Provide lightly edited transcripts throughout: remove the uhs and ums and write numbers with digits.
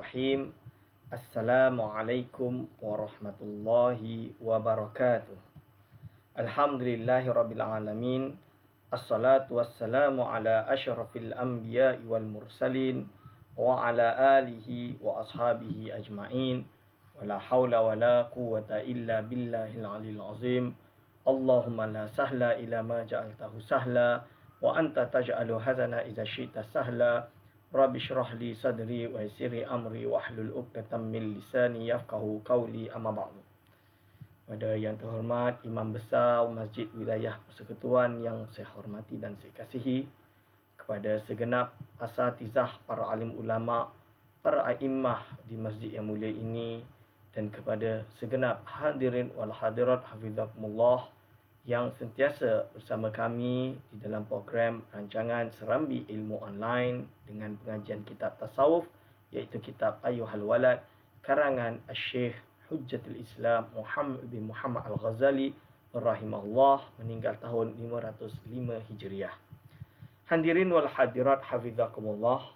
Bismillahirrahmanirrahim. Assalamualaikum warahmatullahi wabarakatuh. Alhamdulillahirabbil alamin. Assalatu wassalamu ala asyrafil anbiya'i wal mursalin wa ala alihi wa ashabihi ajma'in. Wala haula wala quwwata illa billahil aliyil azim. Allahumma la sahla ila ma ja'altahu sahla wa anta taj'alu hazana idza syi'ta sahla. Rabbi syrah li sadri wa yassirli amri wahlul 'uqdatam min lisani yafqahu qawli, amma ba'du. Pada yang terhormat Imam Besar Masjid Wilayah Persekutuan yang saya hormati dan saya kasihi, kepada segenap asatizah, para alim ulama, para a'immah di masjid yang mulia ini, dan kepada segenap hadirin wal hadirat hafizakumullah yang sentiasa bersama kami di dalam program rancangan Serambi Ilmu Online dengan pengajian kitab tasawuf, iaitu kitab Ayyuhal Walad karangan Syekh Hujjatul Islam Muhammad bin Muhammad Al-Ghazali rahimahullah, meninggal tahun 505 Hijriah. Hadirin wal hadirat hafizakumullah,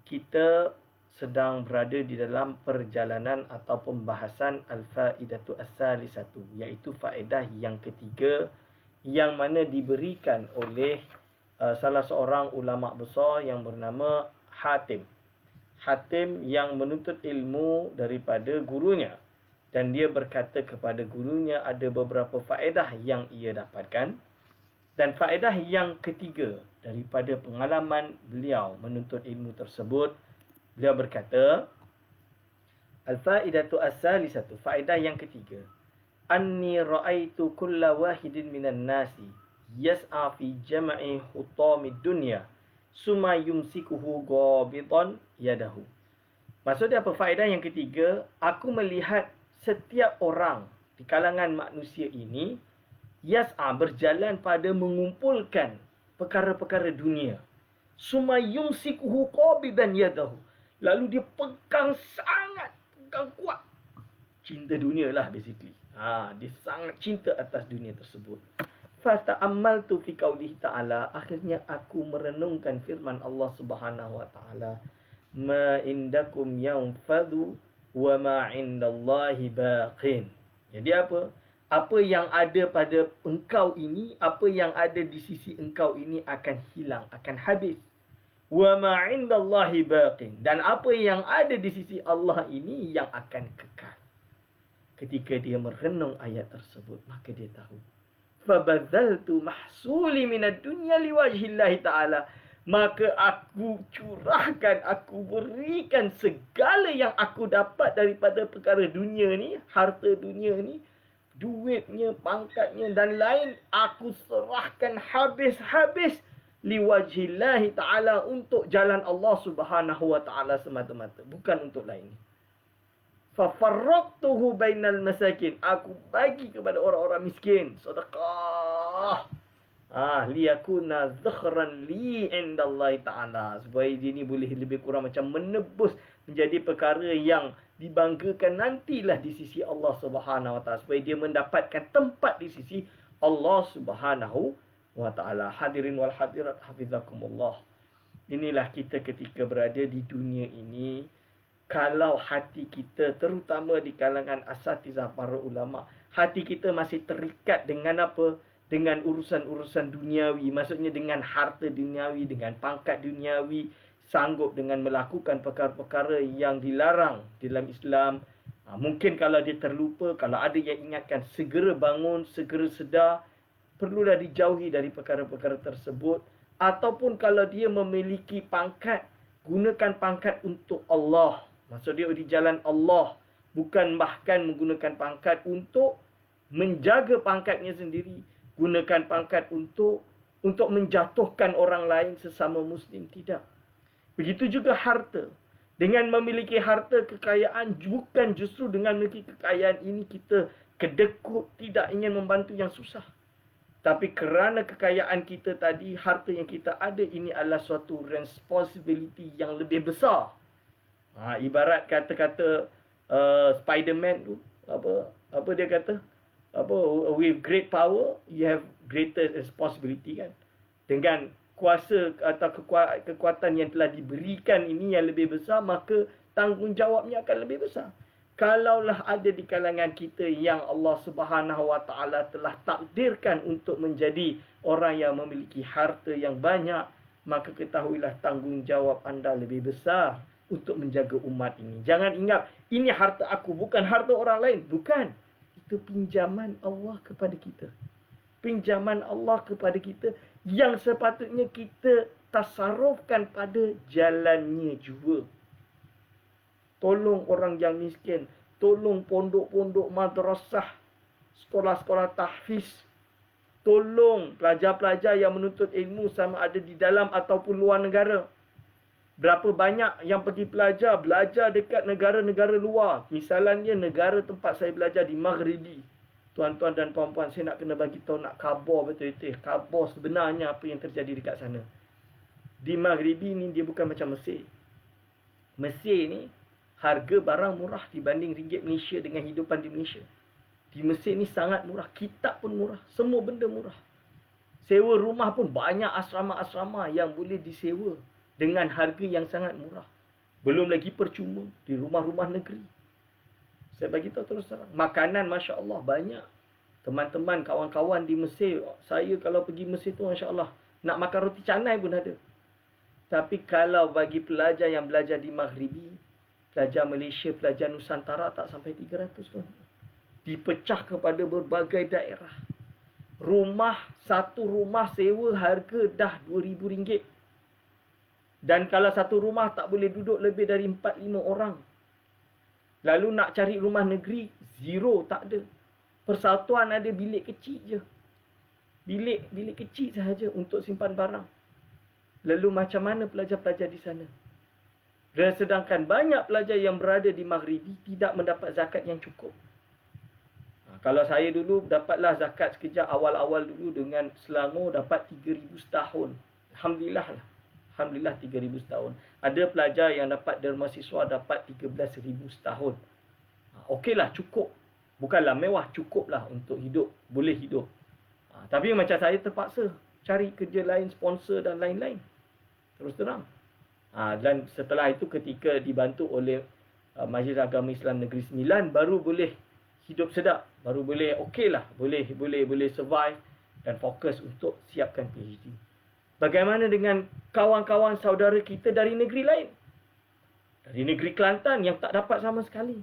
kita sedang berada di dalam perjalanan atau pembahasan al-faidatu as-salisatu, iaitu faedah yang ketiga yang mana diberikan oleh salah seorang ulama besar yang bernama Hatim. Hatim yang menuntut ilmu daripada gurunya, dan dia berkata kepada gurunya ada beberapa faedah yang ia dapatkan. Dan faedah yang ketiga daripada pengalaman beliau menuntut ilmu tersebut, beliau berkata, al-faidatu as-salisatu, faedah yang ketiga, anni ra'aitu kulla wahidin minan nasi yas'a fi jam'i hutamid dunya summa yumsikuhu ghabitan yadahu. Maksudnya apa faedah yang ketiga? Aku melihat setiap orang di kalangan manusia ini yas'a, berjalan pada mengumpulkan perkara-perkara dunia, summa yumsikuhu ghabitan yadahu, lalu dia pegang kuat. Cinta dunia lah basically. Dia sangat cinta atas dunia tersebut. Fata'ammaltu fi qaulihi ta'ala, akhirnya aku merenungkan firman Allah Subhanahu wa taala, ma indakum yanfadu wa ma indallahi baqin. Jadi apa? Apa yang ada pada engkau ini, apa yang ada di sisi engkau ini akan hilang, akan habis. Wa ma 'indallahi baqin, dan apa yang ada di sisi Allah ini yang akan kekal. Ketika dia merenung ayat tersebut, maka dia tahu, fabadzaltu mahsuli minad dunya liwajhillahi ta'ala, maka aku curahkan, aku berikan segala yang aku dapat daripada perkara dunia ni, harta dunia ni, duitnya, pangkatnya dan lain, aku serahkan habis-habis liwajhillahi ta'ala, untuk jalan Allah Subhanahu wa ta'ala semata-mata, bukan untuk lain. Fafarraqtuhu bainal masakin, aku bagi kepada orang-orang miskin, sedekah. Liyakuna zakhran li indallahi ta'ala, supaya dia ni boleh lebih kurang macam menebus, menjadi perkara yang dibanggakan nantilah di sisi Allah Subhanahu wa ta'ala, supaya dia mendapatkan tempat di sisi Allah Subhanahu wa ta'ala. Hadirin wal hadirat hafizakumullah, inilah kita ketika berada di dunia ini. Kalau hati kita, terutama di kalangan asatizah para ulama, hati kita masih terikat dengan apa? Dengan urusan-urusan duniawi, maksudnya dengan harta duniawi, dengan pangkat duniawi, sanggup dengan melakukan perkara-perkara yang dilarang dalam Islam. Mungkin kalau dia terlupa, kalau ada yang ingatkan, segera bangun, segera sedar, perlulah dijauhi dari perkara-perkara tersebut. Ataupun kalau dia memiliki pangkat, gunakan pangkat untuk Allah. Maksud dia di jalan Allah, bukan bahkan menggunakan pangkat untuk menjaga pangkatnya sendiri, gunakan pangkat untuk menjatuhkan orang lain sesama muslim, tidak. Begitu juga harta. Dengan memiliki harta, kekayaan, bukan justru dengan memiliki kekayaan ini kita kedekut, tidak ingin membantu yang susah. Tapi kerana kekayaan kita tadi, harta yang kita ada ini adalah suatu responsibility yang lebih besar. Ibarat kata-kata Spiderman tu, apa dia kata? With great power, you have greater responsibility, kan? Dengan kuasa atau kekuatan yang telah diberikan ini yang lebih besar, maka tanggungjawabnya akan lebih besar. Kalaulah ada di kalangan kita yang Allah Subhanahu Wa Taala telah takdirkan untuk menjadi orang yang memiliki harta yang banyak, maka ketahuilah tanggungjawab anda lebih besar untuk menjaga umat ini. Jangan ingat, ini harta aku, bukan harta orang lain. Bukan. Itu pinjaman Allah kepada kita. Pinjaman Allah kepada kita yang sepatutnya kita tasarrufkan pada jalannya jua. Tolong orang yang miskin. Tolong pondok-pondok madrasah. Sekolah-sekolah tahfiz. Tolong pelajar-pelajar yang menuntut ilmu sama ada di dalam ataupun luar negara. Berapa banyak yang pergi belajar dekat negara-negara luar. Misalnya negara tempat saya belajar di Maghribi. Tuan-tuan dan puan-puan, saya nak kena bagi tahu, nak khabar betul-betul. Khabar sebenarnya apa yang terjadi dekat sana. Di Maghribi ni dia bukan macam Mesir. Mesir ni harga barang murah dibanding ringgit Malaysia dengan hidupan di Malaysia. Di Mesir ni sangat murah. Kitab pun murah. Semua benda murah. Sewa rumah pun banyak asrama-asrama yang boleh disewa dengan harga yang sangat murah. Belum lagi percuma di rumah-rumah negeri. Saya bagi tahu terus terang. Makanan Masya Allah banyak. Teman-teman, kawan-kawan di Mesir. Saya kalau pergi Mesir tu Masya Allah. Nak makan roti canai pun ada. Tapi kalau bagi pelajar yang belajar di Maghribi, pelajar Malaysia, pelajar Nusantara tak sampai 300 pun. Dipecah kepada berbagai daerah. Satu rumah sewa harga dah RM2,000. Dan kalau satu rumah tak boleh duduk lebih dari 4-5 orang. Lalu nak cari rumah negeri, zero, tak ada. Persatuan ada bilik kecil je. Bilik kecil sahaja untuk simpan barang. Lalu macam mana pelajar-pelajar di sana? Dan sedangkan banyak pelajar yang berada di Maghribi tidak mendapat zakat yang cukup. Kalau saya dulu dapatlah zakat sekejap awal-awal dulu dengan Selangor dapat 3,000 setahun. Alhamdulillah lah. Alhamdulillah 3,000 setahun. Ada pelajar yang dapat derma siswa dapat 13,000 setahun. Okeylah, cukup. Bukanlah mewah, cukuplah untuk hidup. Boleh hidup. Tapi macam saya terpaksa cari kerja lain, sponsor dan lain-lain. Terus terang. Dan setelah itu ketika dibantu oleh Majlis Agama Islam Negeri Sembilan, baru boleh hidup sedap. Baru boleh okeylah. Boleh survive dan fokus untuk siapkan PhD. Bagaimana dengan kawan-kawan saudara kita dari negeri lain? Dari negeri Kelantan yang tak dapat sama sekali.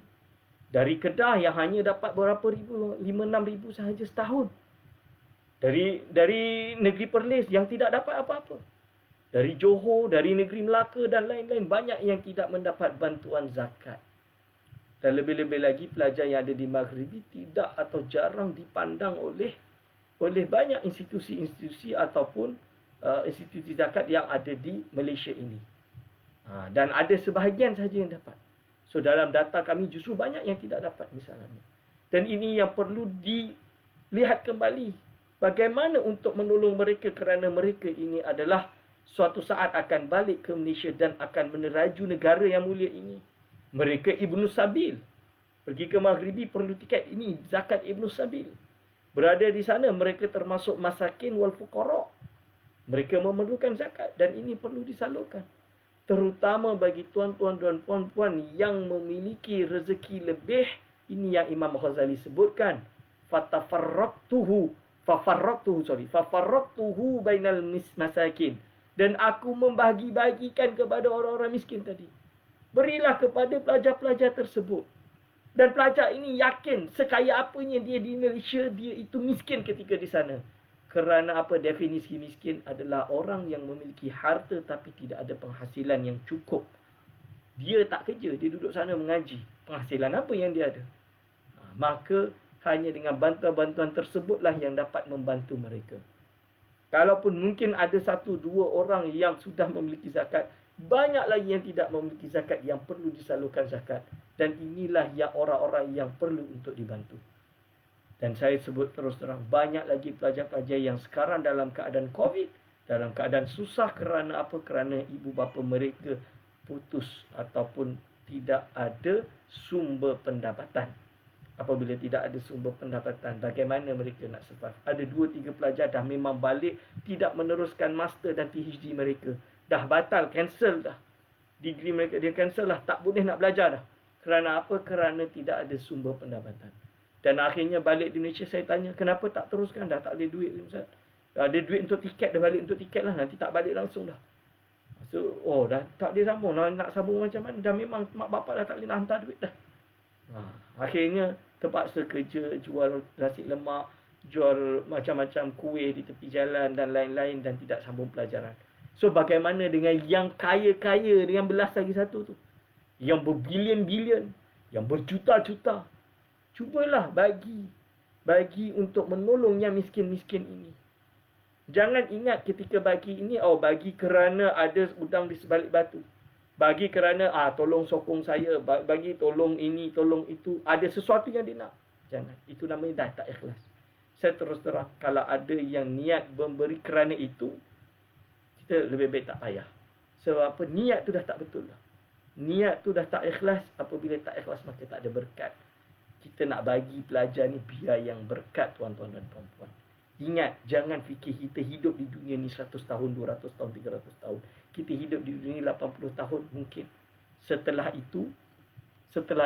Dari Kedah yang hanya dapat berapa ribu, 5-6 ribu sahaja setahun. Dari negeri Perlis yang tidak dapat apa-apa. Dari Johor, dari negeri Melaka dan lain-lain. Banyak yang tidak mendapat bantuan zakat. Dan lebih-lebih lagi pelajar yang ada di Maghribi tidak atau jarang dipandang oleh banyak institusi-institusi ataupun institusi zakat yang ada di Malaysia ini. Dan ada sebahagian saja yang dapat. So dalam data kami justru banyak yang tidak dapat misalnya. Dan ini yang perlu dilihat kembali. Bagaimana untuk menolong mereka kerana mereka ini adalah suatu saat akan balik ke Malaysia dan akan meneraju negara yang mulia ini. Mereka Ibnu Sabil. Pergi ke Maghribi perlu tiket. Ini zakat Ibnu Sabil. Berada di sana mereka termasuk masakin wal fuqara. Mereka memerlukan zakat dan ini perlu disalurkan. Terutama bagi tuan-tuan dan puan-puan yang memiliki rezeki lebih. Ini yang Imam Ghazali sebutkan. Fafarraqtuhu bainal masakin. Dan aku membagi-bagikan kepada orang-orang miskin tadi. Berilah kepada pelajar-pelajar tersebut. Dan pelajar ini yakin sekaya apanya dia di Malaysia, dia itu miskin ketika di sana. Kerana apa? Definisi miskin adalah orang yang memiliki harta tapi tidak ada penghasilan yang cukup. Dia tak kerja, dia duduk sana mengaji. Penghasilan apa yang dia ada? Maka hanya dengan bantuan-bantuan tersebutlah yang dapat membantu mereka. Kalaupun mungkin ada 1-2 orang yang sudah memiliki zakat, banyak lagi yang tidak memiliki zakat yang perlu disalurkan zakat. Dan inilah yang orang-orang yang perlu untuk dibantu. Dan saya sebut terus terang, banyak lagi pelajar-pelajar yang sekarang dalam keadaan COVID, dalam keadaan susah kerana apa? Kerana ibu bapa mereka putus ataupun tidak ada sumber pendapatan. Apabila tidak ada sumber pendapatan, bagaimana mereka nak survive? Ada 2-3 pelajar dah memang balik, tidak meneruskan master dan PhD mereka. Dah batal, cancel dah. degree mereka dia cancel lah, tak boleh nak belajar dah. Kerana apa? Kerana tidak ada sumber pendapatan. Dan akhirnya balik di Indonesia, saya tanya, kenapa tak teruskan? Dah tak ada duit, Ustaz. Ada duit untuk tiket, dah balik untuk tiket lah. Nanti tak balik langsung dah. So, dah tak boleh sambung. Nak sambung macam mana? Dah memang mak bapak dah tak boleh nak hantar duit dah. Akhirnya terpaksa kerja, jual nasi lemak, jual macam-macam kuih di tepi jalan dan lain-lain, dan tidak sambung pelajaran. So, bagaimana dengan yang kaya-kaya dengan belas lagi satu tu? Yang berbilion-bilion, yang berjuta-juta. Cubalah bagi untuk menolong yang miskin-miskin ini. Jangan ingat ketika bagi ini, bagi kerana ada udang di sebalik batu. Bagi kerana, tolong sokong saya, bagi tolong ini, tolong itu. Ada sesuatu yang dia nak. Jangan. Itu namanya dah tak ikhlas. Saya terus terang, kalau ada yang niat memberi kerana itu, kita lebih baik tak payah. Sebab apa? Niat tu dah tak betul lah. Niat tu dah tak ikhlas. Apabila tak ikhlas, maka tak ada berkat. Kita nak bagi pelajar ni biar yang berkat, tuan-tuan dan puan-puan. Ingat, jangan fikir kita hidup di dunia ni 100 tahun, 200 tahun, 300 tahun. Kita hidup di dunia ni 80 tahun mungkin. Setelah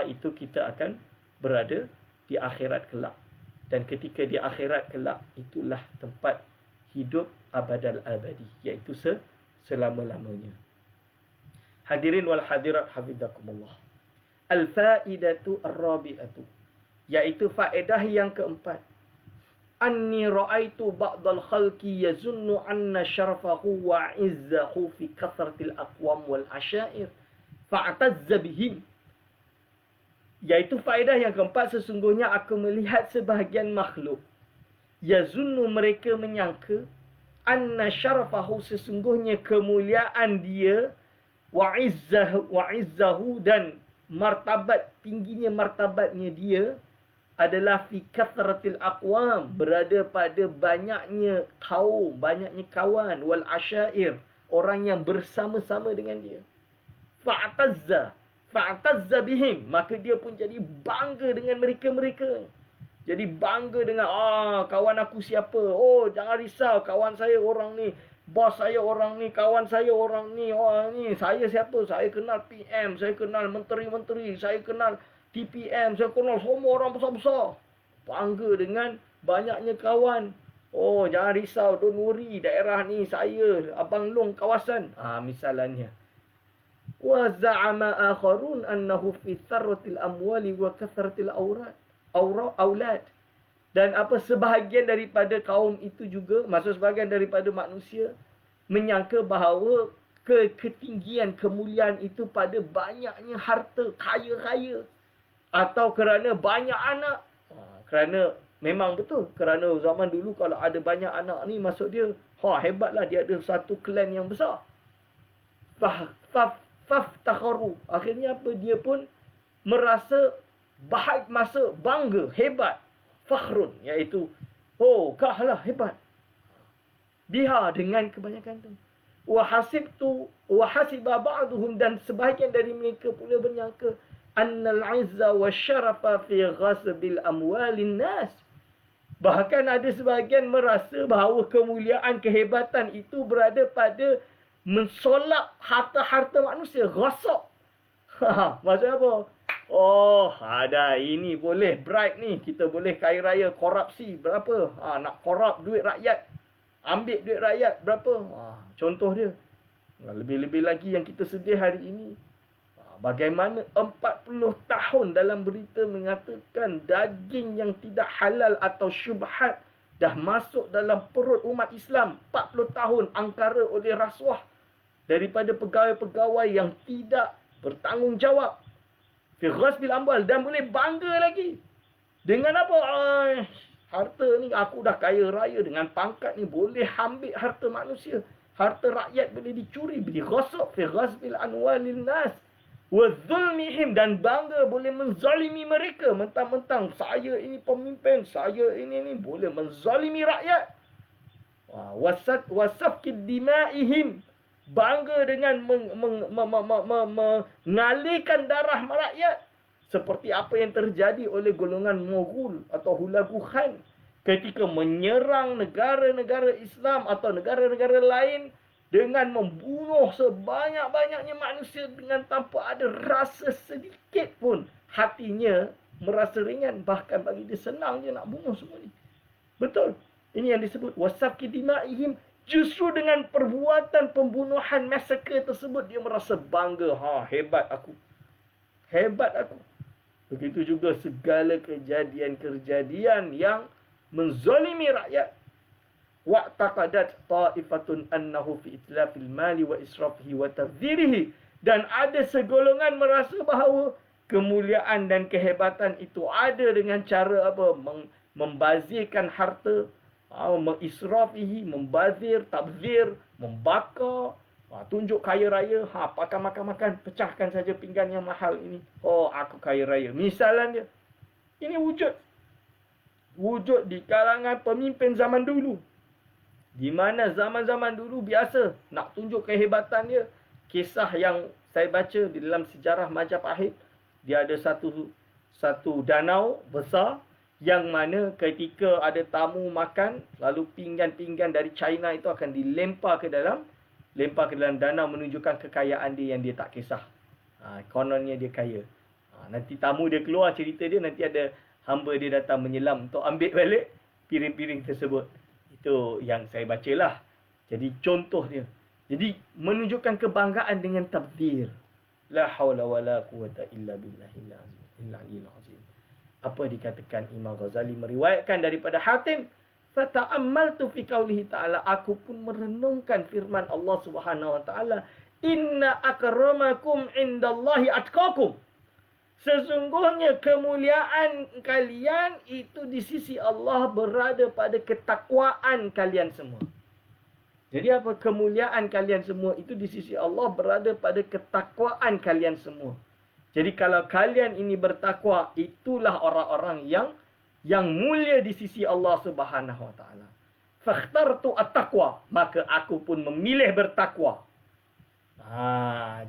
itu kita akan berada di akhirat kelak. Dan ketika di akhirat kelak, itulah tempat hidup abadal abadi, iaitu selama-lamanya. Hadirin wal hadirat hafizakumullah. Al-faidatu ar-rabi'atu, iaitu faedah yang keempat. Anni ra'aitu ba'dal khalqi yazunnu anna syarafahu wa izzahu fi kathratil aqwam wal asyair fa'tazza bihim. Iaitu faedah yang keempat, sesungguhnya aku melihat sebahagian makhluk yazunnu, mereka menyangka, anna syarafahu, sesungguhnya kemuliaan dia, wa izzahu, dan martabat, tingginya martabatnya dia adalah fi kathratil aqwam, berada pada banyaknya kaum, banyaknya kawan, wal asyair, orang yang bersama-sama dengan dia. Fa'tazza bihim, maka dia pun jadi bangga dengan mereka-mereka. Jadi bangga dengan, kawan aku siapa? Jangan risau, kawan saya orang ni, bos saya orang ni, kawan saya orang ni, ni saya siapa? Saya kenal PM, saya kenal menteri-menteri, saya kenal TPM, saya kenal semua orang besar-besar. Bangga dengan banyaknya kawan. Jangan risau, don't worry, daerah ni saya, Abang Long kawasan. Misalnya. Wa za'ama akharun annahu fi tharratil amwali wa kathratil aulad. Dan sebahagian daripada kaum itu juga, maksud sebahagian daripada manusia, menyangka bahawa ketinggian, kemuliaan itu pada banyaknya harta, kaya-kaya. Atau kerana banyak anak. Kerana memang betul, kerana zaman dulu kalau ada banyak anak ni, maksud dia hebatlah, dia ada satu klan yang besar. Faftakharu, akhirnya dia pun merasa bangga, hebat. Fakhrun, iaitu kahlah hebat. Biha, dengan kebanyakan tu. Wa hasiba ba'duhum, dan sebahagian dari mereka pula menyangka annal izza wa syarafa fi ghasbil amwalin nas. Bahkan ada sebahagian merasa bahawa kemuliaan, kehebatan itu berada pada mensolak harta-harta manusia, ghasab. Maksudnya apa? Ada ini boleh bribe ni, kita boleh kaya raya, korupsi berapa? Nak korup duit rakyat, ambil duit rakyat berapa? Contoh dia. Lebih-lebih lagi yang kita sedih hari ini. Bagaimana 40 tahun dalam berita mengatakan daging yang tidak halal atau syubhat dah masuk dalam perut umat Islam. 40 tahun angkara oleh rasuah daripada pegawai-pegawai yang tidak bertanggungjawab. Fi ghasbil amwal, dan boleh bangga lagi. Dengan apa? Harta ni aku dah kaya raya, dengan pangkat ni boleh ambil harta manusia. Harta rakyat boleh dicuri, boleh ghasab fi ghasbil amwalin nas. Wa zulmihim, dan bangga boleh menzalimi mereka. Mentang-mentang saya ini pemimpin, saya ini boleh menzalimi rakyat. Wasafkid dimaihim, bangga dengan mengalirkan darah rakyat. Seperti apa yang terjadi oleh golongan Mughul atau Hulagu Khan ketika menyerang negara-negara Islam atau negara-negara lain dengan membunuh sebanyak-banyaknya manusia dengan tanpa ada rasa sedikit pun hatinya merasa ringan. Bahkan bagi dia senang je nak bunuh semua ni. Betul. Ini yang disebut wasafki dima'ihim. Justru dengan perbuatan pembunuhan massacre tersebut dia merasa bangga. Hebat aku. Hebat aku. Begitu juga segala kejadian-kejadian yang menzalimi rakyat. Wa'taqadat ta'ifatun annahu fi itlafil mali wa israfihi wa tabdhirihi. Dan ada segolongan merasa bahawa kemuliaan dan kehebatan itu ada dengan cara apa? Membazirkan harta, mengisrafihi, membazir, tabzir, membakar, tunjuk kaya raya, makan, pecahkan saja pinggan yang mahal ini. Aku kaya raya. Misalnya, ini wujud di kalangan pemimpin zaman dulu. Di mana zaman-zaman dulu biasa nak tunjuk kehebatan dia. Kisah yang saya baca di dalam sejarah Majapahit, dia ada satu danau besar yang mana ketika ada tamu makan, lalu pinggan-pinggan dari China itu akan dilempar ke dalam danau menunjukkan kekayaan dia yang dia tak kisah. Kononnya dia kaya. Nanti tamu dia keluar cerita dia, nanti ada hamba dia datang menyelam untuk ambil balik piring-piring tersebut. Itu yang saya bacalah. Jadi contoh dia. Jadi menunjukkan kebanggaan dengan tabdhir. La haula wala quwata illa billahil azim. Apa dikatakan Imam Ghazali meriwayatkan daripada Hatim, fata'ammaltu fi qaulihi ta'ala, aku pun merenungkan firman Allah Subhanahu wa taala, inna akramakum indallahi atqakum. Sesungguhnya kemuliaan kalian itu di sisi Allah berada pada ketakwaan kalian semua. Jadi apa? Kemuliaan kalian semua itu di sisi Allah berada pada ketakwaan kalian semua. Jadi kalau kalian ini bertakwa, itulah orang-orang yang mulia di sisi Allah Subhanahu wa taala. Fakhtartu at-taqwa, maka aku pun memilih bertakwa.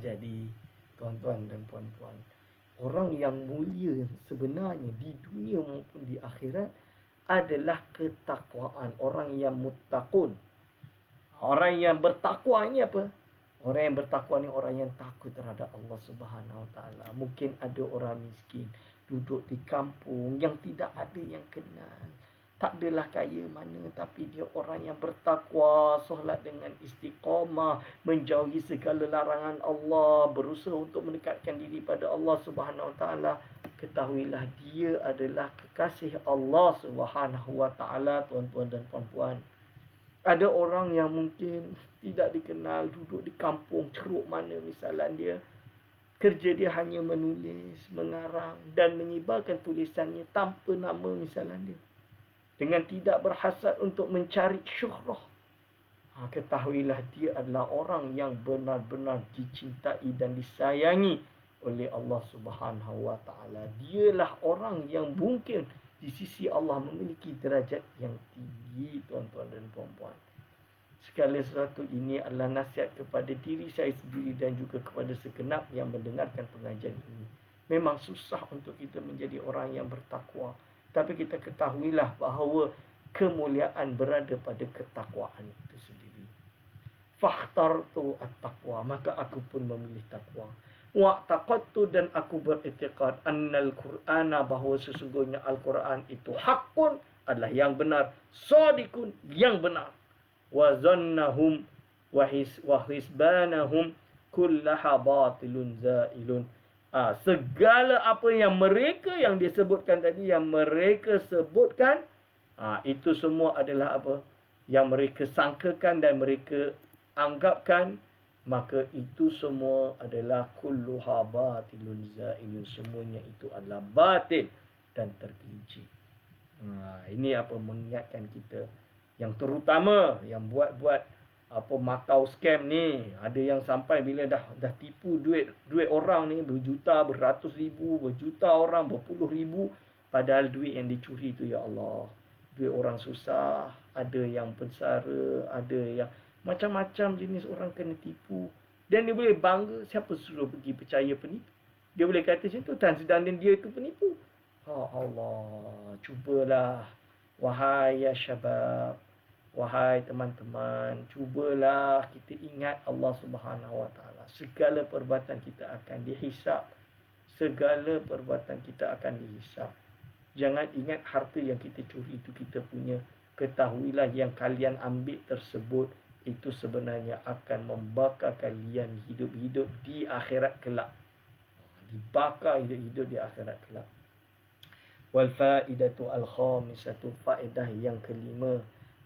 Jadi tuan-tuan dan puan-puan, orang yang mulia sebenarnya di dunia maupun di akhirat adalah ketakwaan, orang yang muttaqun. Orang yang bertakwa ini apa? Orang yang bertakwa ni orang yang takut terhadap Allah Subhanahu wa taala. Mungkin ada orang miskin duduk di kampung yang tidak ada yang kenal. Tak adalah kaya mana, tapi dia orang yang bertakwa, solat dengan istiqamah, menjauhi segala larangan Allah, berusaha untuk mendekatkan diri pada Allah Subhanahu wa taala. Ketahuilah dia adalah kekasih Allah Subhanahu wa taala, tuan-tuan dan puan-puan. Ada orang yang mungkin tidak dikenal, duduk di kampung ceruk mana misalnya dia. Kerja dia hanya menulis, mengarang dan menyebarkan tulisannya tanpa nama misalnya dia. Dengan tidak berhasad untuk mencari syuhrah. Ketahuilah dia adalah orang yang benar-benar dicintai dan disayangi oleh Allah Subhanahu wa taala. Dialah orang yang mungkin di sisi Allah memiliki derajat yang tinggi, tuan-tuan dan puan-puan. Segala sesuatu ini adalah nasihat kepada diri saya sendiri dan juga kepada segenap yang mendengarkan pengajian ini. Memang susah untuk kita menjadi orang yang bertakwa. Tapi kita ketahuilah bahawa kemuliaan berada pada ketakwaan itu sendiri. Fakhtartu at-taqwa, maka aku pun memilih takwa. Wa'taqadtu, dan aku beriktikad annal Qur'ana, bahawa sesungguhnya Al-Quran itu haqqun, adalah yang benar, sadiqun, yang benar. Wa zannahum wa hisbanahum kullaha batilun zailun. Segala apa yang disebutkan tadi, yang mereka sebutkan, itu semua adalah apa? Yang mereka sangkakan dan mereka anggapkan, maka itu semua adalah kulluha batilun zailun. Semuanya itu adalah batil dan tergelincir. Ini apa mengingatkan kita. Yang terutama yang buat apa Macau scam ni, ada yang sampai bila dah tipu duit orang ni berjuta, beratus ribu, berjuta orang, berpuluh ribu, padahal duit yang dicuri tu ya Allah, duit orang susah, ada yang pensara, ada yang macam-macam jenis orang kena tipu. Dan dia boleh bangga, siapa suruh pergi percaya penipu? Dia boleh kata macam tu, dan dia itu penipu. Allah, cubalah wahai ya syabab, Wahai teman-teman, cubalah kita ingat Allah Subhanahu Wa Taala. Segala perbuatan kita akan dihisap. Segala perbuatan kita akan dihisap. Jangan ingat harta yang kita curi itu kita punya. Ketahuilah yang kalian ambil tersebut itu sebenarnya akan membakar kalian hidup-hidup di akhirat kelak. Dibakar hidup-hidup di akhirat kelak. Wal faidatu al-khamisatu, faedah yang kelima,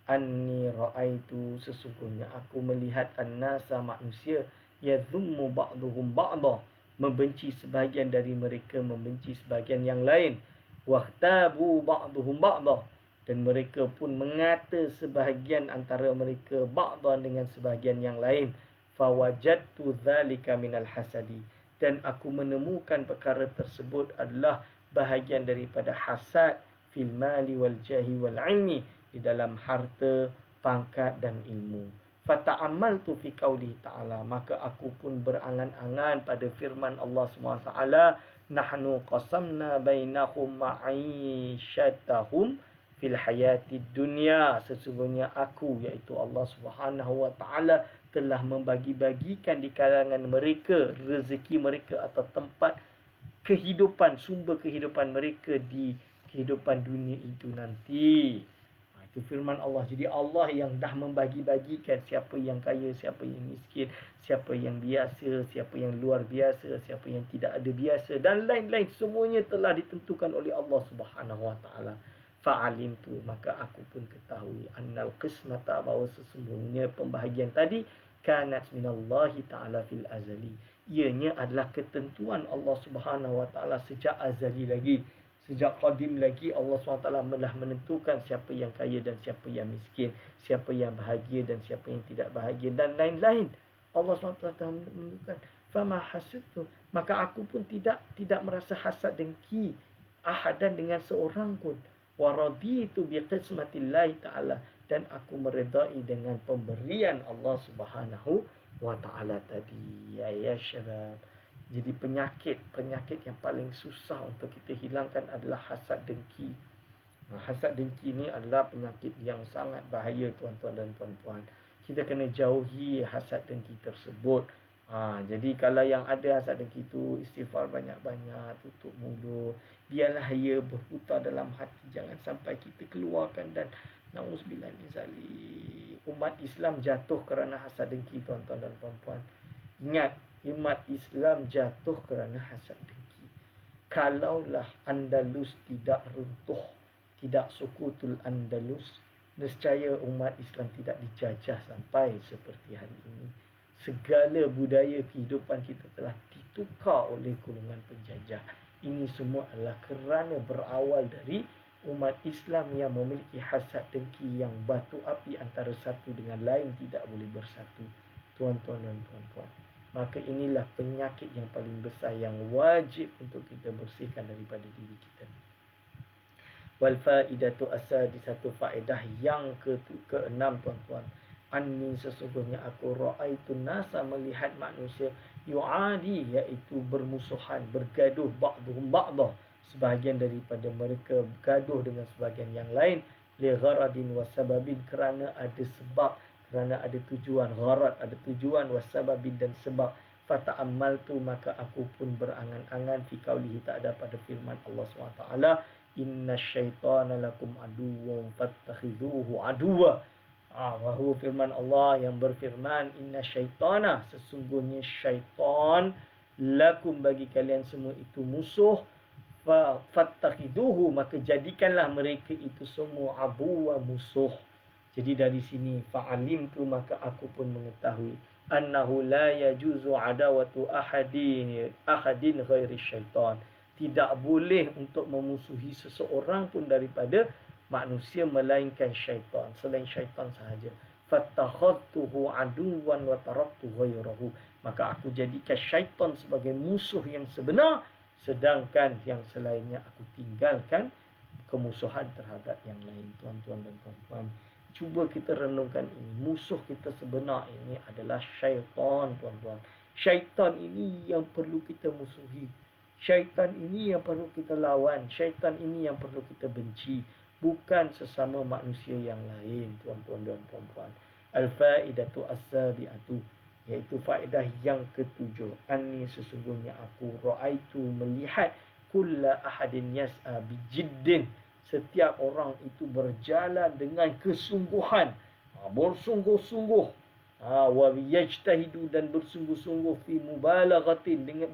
anni ra'aitu, sesungguhnya aku melihat an-nasa, manusia, yadhummu ba'duhum ba'dah, membenci sebahagian dari mereka membenci sebahagian yang lain, wahtabu ba'duhum ba'dah, dan mereka pun mengata sebahagian antara mereka ba'dah dengan sebahagian yang lain. Fawajadtu dzalika minal hasadi, dan aku menemukan perkara tersebut adalah bahagian daripada hasad, fil mali wal jahi wal ilmi, di dalam harta, pangkat dan ilmu. Fata'ammaltu fi qawlihi ta'ala, maka aku pun berangan-angan pada firman Allah SWT, nahnu qasamna bainahum ma'isyatahum fil hayati dunya, sesungguhnya aku, iaitu Allah Subhanahu Wa Taala, telah membagi-bagikan di kalangan mereka rezeki mereka atau tempat kehidupan, sumber kehidupan mereka di kehidupan dunia itu nanti. Itu firman Allah. Jadi Allah yang dah membagi-bagikan siapa yang kaya, siapa yang miskin, siapa yang biasa, siapa yang luar biasa, siapa yang tidak ada biasa dan lain-lain, semuanya telah ditentukan oleh Allah Subhanahu Wa Taala. Fa'alimtu, maka aku pun ketahui, annal qismata, bahawa sesungguhnya pembahagian tadi, kanat minallahi ta'ala fil azali, ianya adalah ketentuan Allah Subhanahu Wa Taala sejak azali lagi, sejak qadim lagi. Allah SWT telah menentukan siapa yang kaya dan siapa yang miskin, siapa yang bahagia dan siapa yang tidak bahagia dan lain-lain. Allah SWT telah menentukan. Fama hasidtu, maka aku pun tidak merasa hasad dengki ahadan dengan seorang pun. Wa raditu bi qismatillahi ta'ala, dan aku meredai dengan pemberian Allah Subhanahu Wa Ta'ala tadi. Ya syabab. Jadi penyakit yang paling susah untuk kita hilangkan adalah hasad dengki. Hasad dengki ni adalah penyakit yang sangat bahaya, tuan-tuan dan puan-puan. Kita kena jauhi hasad dengki tersebut. Jadi kalau yang ada hasad dengki itu, istighfar banyak-banyak, tutup mulut, biarlah ia berputar dalam hati, jangan sampai kita keluarkan. Dan na'udzubillah min zalik, umat Islam jatuh kerana hasad dengki, tuan-tuan dan puan-puan. Ingat, umat Islam jatuh kerana hasad dengki. Kalaulah Andalus tidak runtuh, tidak sukutul Andalus, nescaya umat Islam tidak dijajah sampai seperti hari ini. Segala budaya kehidupan kita telah ditukar oleh golongan penjajah. Ini semua adalah kerana berawal dari umat Islam yang memiliki hasad dengki, yang batu api antara satu dengan lain tidak boleh bersatu, tuan-tuan dan puan-puan. Maka inilah penyakit yang paling besar yang wajib untuk kita bersihkan daripada diri kita. Wal faidatu as-sadisatu, faedah yang keenam, tuan-tuan, anni, sesungguhnya aku, ra'aitu nasa, melihat manusia, yu'adi, iaitu bermusuhan, bergaduh, ba'duhum ba'dah, sebahagian daripada mereka bergaduh dengan sebahagian yang lain, li gharadin wa sababin, kerana ada sebab, kerana ada tujuan. Gharad ada tujuan, wasababin dan sebab. Fata'ammaltu, maka aku pun berangan-angan, fi qaulihi ta'ala, pada firman Allah SWT, inna syaitana lakum aduwwun fattakhidhuhu aduwwa. Bahawa firman Allah yang berfirman, inna syaitana, sesungguhnya syaitan, lakum, bagi kalian semua itu musuh, fattakhiduhu, maka jadikanlah mereka itu semua aduwwa, musuh. Jadi dari sini, fa'alimtu, maka aku pun mengetahui, annahu la yajuzu adawatu ahadin ghairi syaitan, tidak boleh untuk memusuhi seseorang pun daripada manusia melainkan syaitan, selain syaitan sahaja. Fattakhadtuhu aduwan wa taraktu ghairahu, maka aku jadikan syaitan sebagai musuh yang sebenar, sedangkan yang selainnya aku tinggalkan kemusuhan terhadap yang lain. Tuan-tuan dan puan-puan, cuba kita renungkan ini. Musuh kita sebenar ini adalah syaitan, tuan-tuan. Syaitan ini yang perlu kita musuhi. Syaitan ini yang perlu kita lawan. Syaitan ini yang perlu kita benci. bukan sesama manusia yang lain, tuan-tuan dan puan-puan. Al-faidatu as-sabi'atu, iaitu faedah yang ketujuh. Anni, sesungguhnya aku, ra'aitu, melihat, kulla ahadin yas'a bijiddin, setiap orang itu berjalan dengan kesungguhan, bersungguh-sungguh, wa yajtahidu, dan bersungguh-sungguh, fi mubalaghatin, dengan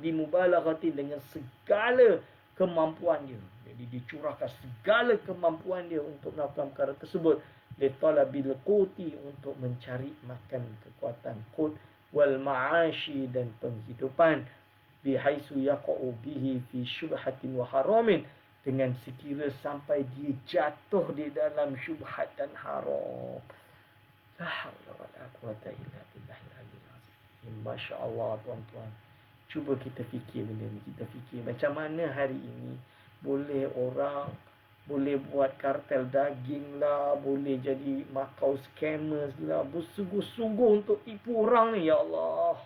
segala kemampuan dia. Jadi dicurahkan segala kemampuan dia untuk melakukan perkara tersebut. Li talabil quti, untuk mencari makan, kekuatan qut, wal ma'ashi, dan penghidupan, bihaisu yaqa'u bihi fi syubhatin wa haramin, dengan sekira sampai dia jatuh di dalam syubhat dan haram. La haula wala quwata illa billahil aliyyil azim. Masya-Allah, tuan-tuan. Cuba kita fikir benda ni. Kita fikir macam mana hari ini boleh orang boleh buat kartel daging lah, boleh jadi makau scammers lah, bersungguh-sungguh untuk tipu orang ni, ya Allah.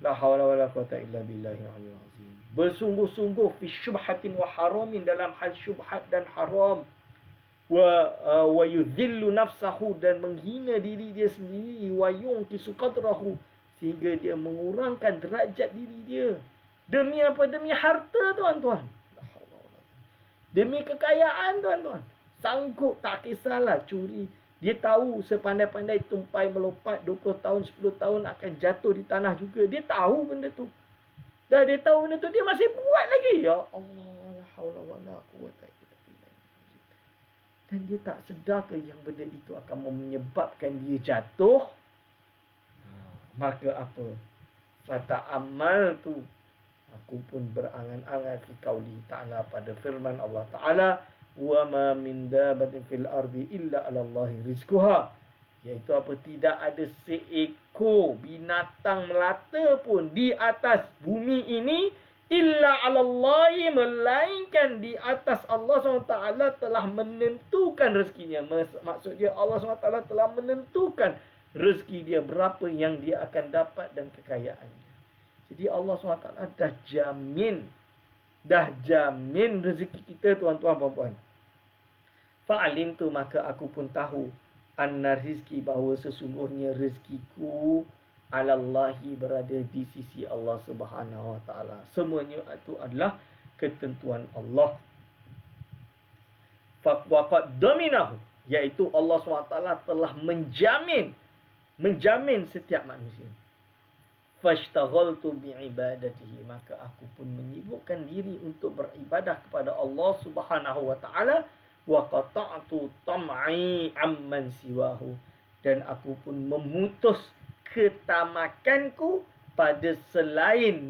La haula wala quwata illa billahil aliyyil azim. Bersungguh-sungguh fi syubhatin wa haramin, dalam hal syubhat dan haram. Wa yudhillu nafsahu, dan menghina diri dia sendiri, wa yunqisu qadrahu, sehingga dia mengurangkan derajat diri dia. Demi apa? Demi harta, tuan-tuan. Demi kekayaan, tuan-tuan. Sanggup, tak kisahlah curi. Dia tahu sepandai-pandai tumpai melompat 20 tahun, 10 tahun akan jatuh di tanah juga. Dia tahu benda tu. Dah dia tahu benda tu, dia masih buat lagi. Ya Allah, la haula wala quwwata illa billah. Dan dia tak sedar ke yang benda itu akan menyebabkan dia jatuh? Maka apa? Fata amal tu, aku pun berangan-angan fi qauli ta'ala, pada firman Allah Ta'ala, wa ma min dabatin fil ardi illa 'ala Allahi rizquha, iaitu apa? Tidak ada seekor binatang melata pun di atas bumi ini illa 'ala Allahi, melainkan di atas Allah SWT telah menentukan rezekinya. Maksudnya Allah SWT telah menentukan rezeki dia, berapa yang dia akan dapat dan kekayaannya. Jadi Allah SWT dah jamin rezeki kita, tuan-tuan puan-puan. Fa'alim tu, maka aku pun tahu, anna rizki, bahawa sesungguhnya rezekiku, alallahi, berada di sisi Allah Subhanahu Wa Taala. Semuanya itu adalah ketentuan Allah. Faqad dominahu, iaitu Allah SWT telah menjamin setiap manusia. Fashtaghaltu bi'ibadatihi, maka aku pun menyibukkan diri untuk beribadah kepada Allah Subhanahu Wa Taala. Wa qata'tu tam'i amman siwahu, dan aku pun memutus ketamakanku pada selain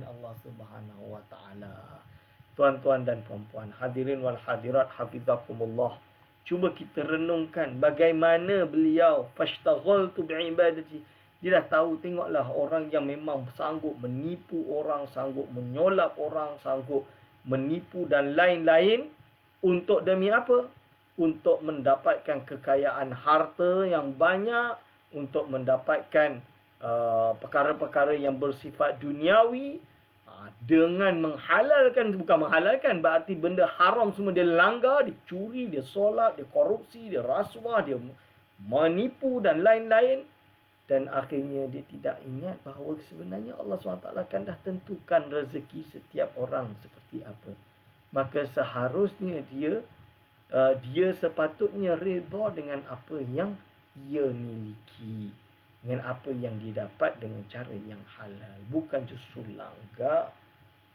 Allah Subhanahu Wa Taala. Tuan-tuan dan puan-puan, hadirin wal hadirat, hafizakumullah. Cuba kita renungkan bagaimana beliau fashtaghaltu bi'ibadati. Dia dah tahu, tengoklah orang yang memang sanggup menipu orang, sanggup menyolap orang, sanggup menipu dan lain-lain. Untuk demi apa? Untuk mendapatkan kekayaan harta yang banyak, untuk mendapatkan perkara-perkara yang bersifat duniawi, dengan menghalalkan, bukan menghalalkan, berarti benda haram semua dia langgar, dia curi, dia solat, dia korupsi, dia rasuah, dia menipu dan lain-lain. Dan akhirnya dia tidak ingat bahawa sebenarnya Allah SWT kan dah tentukan rezeki setiap orang seperti apa. Maka seharusnya dia sepatutnya redha dengan apa yang ia miliki, dengan apa yang didapat dengan cara yang halal, bukan justru langgar.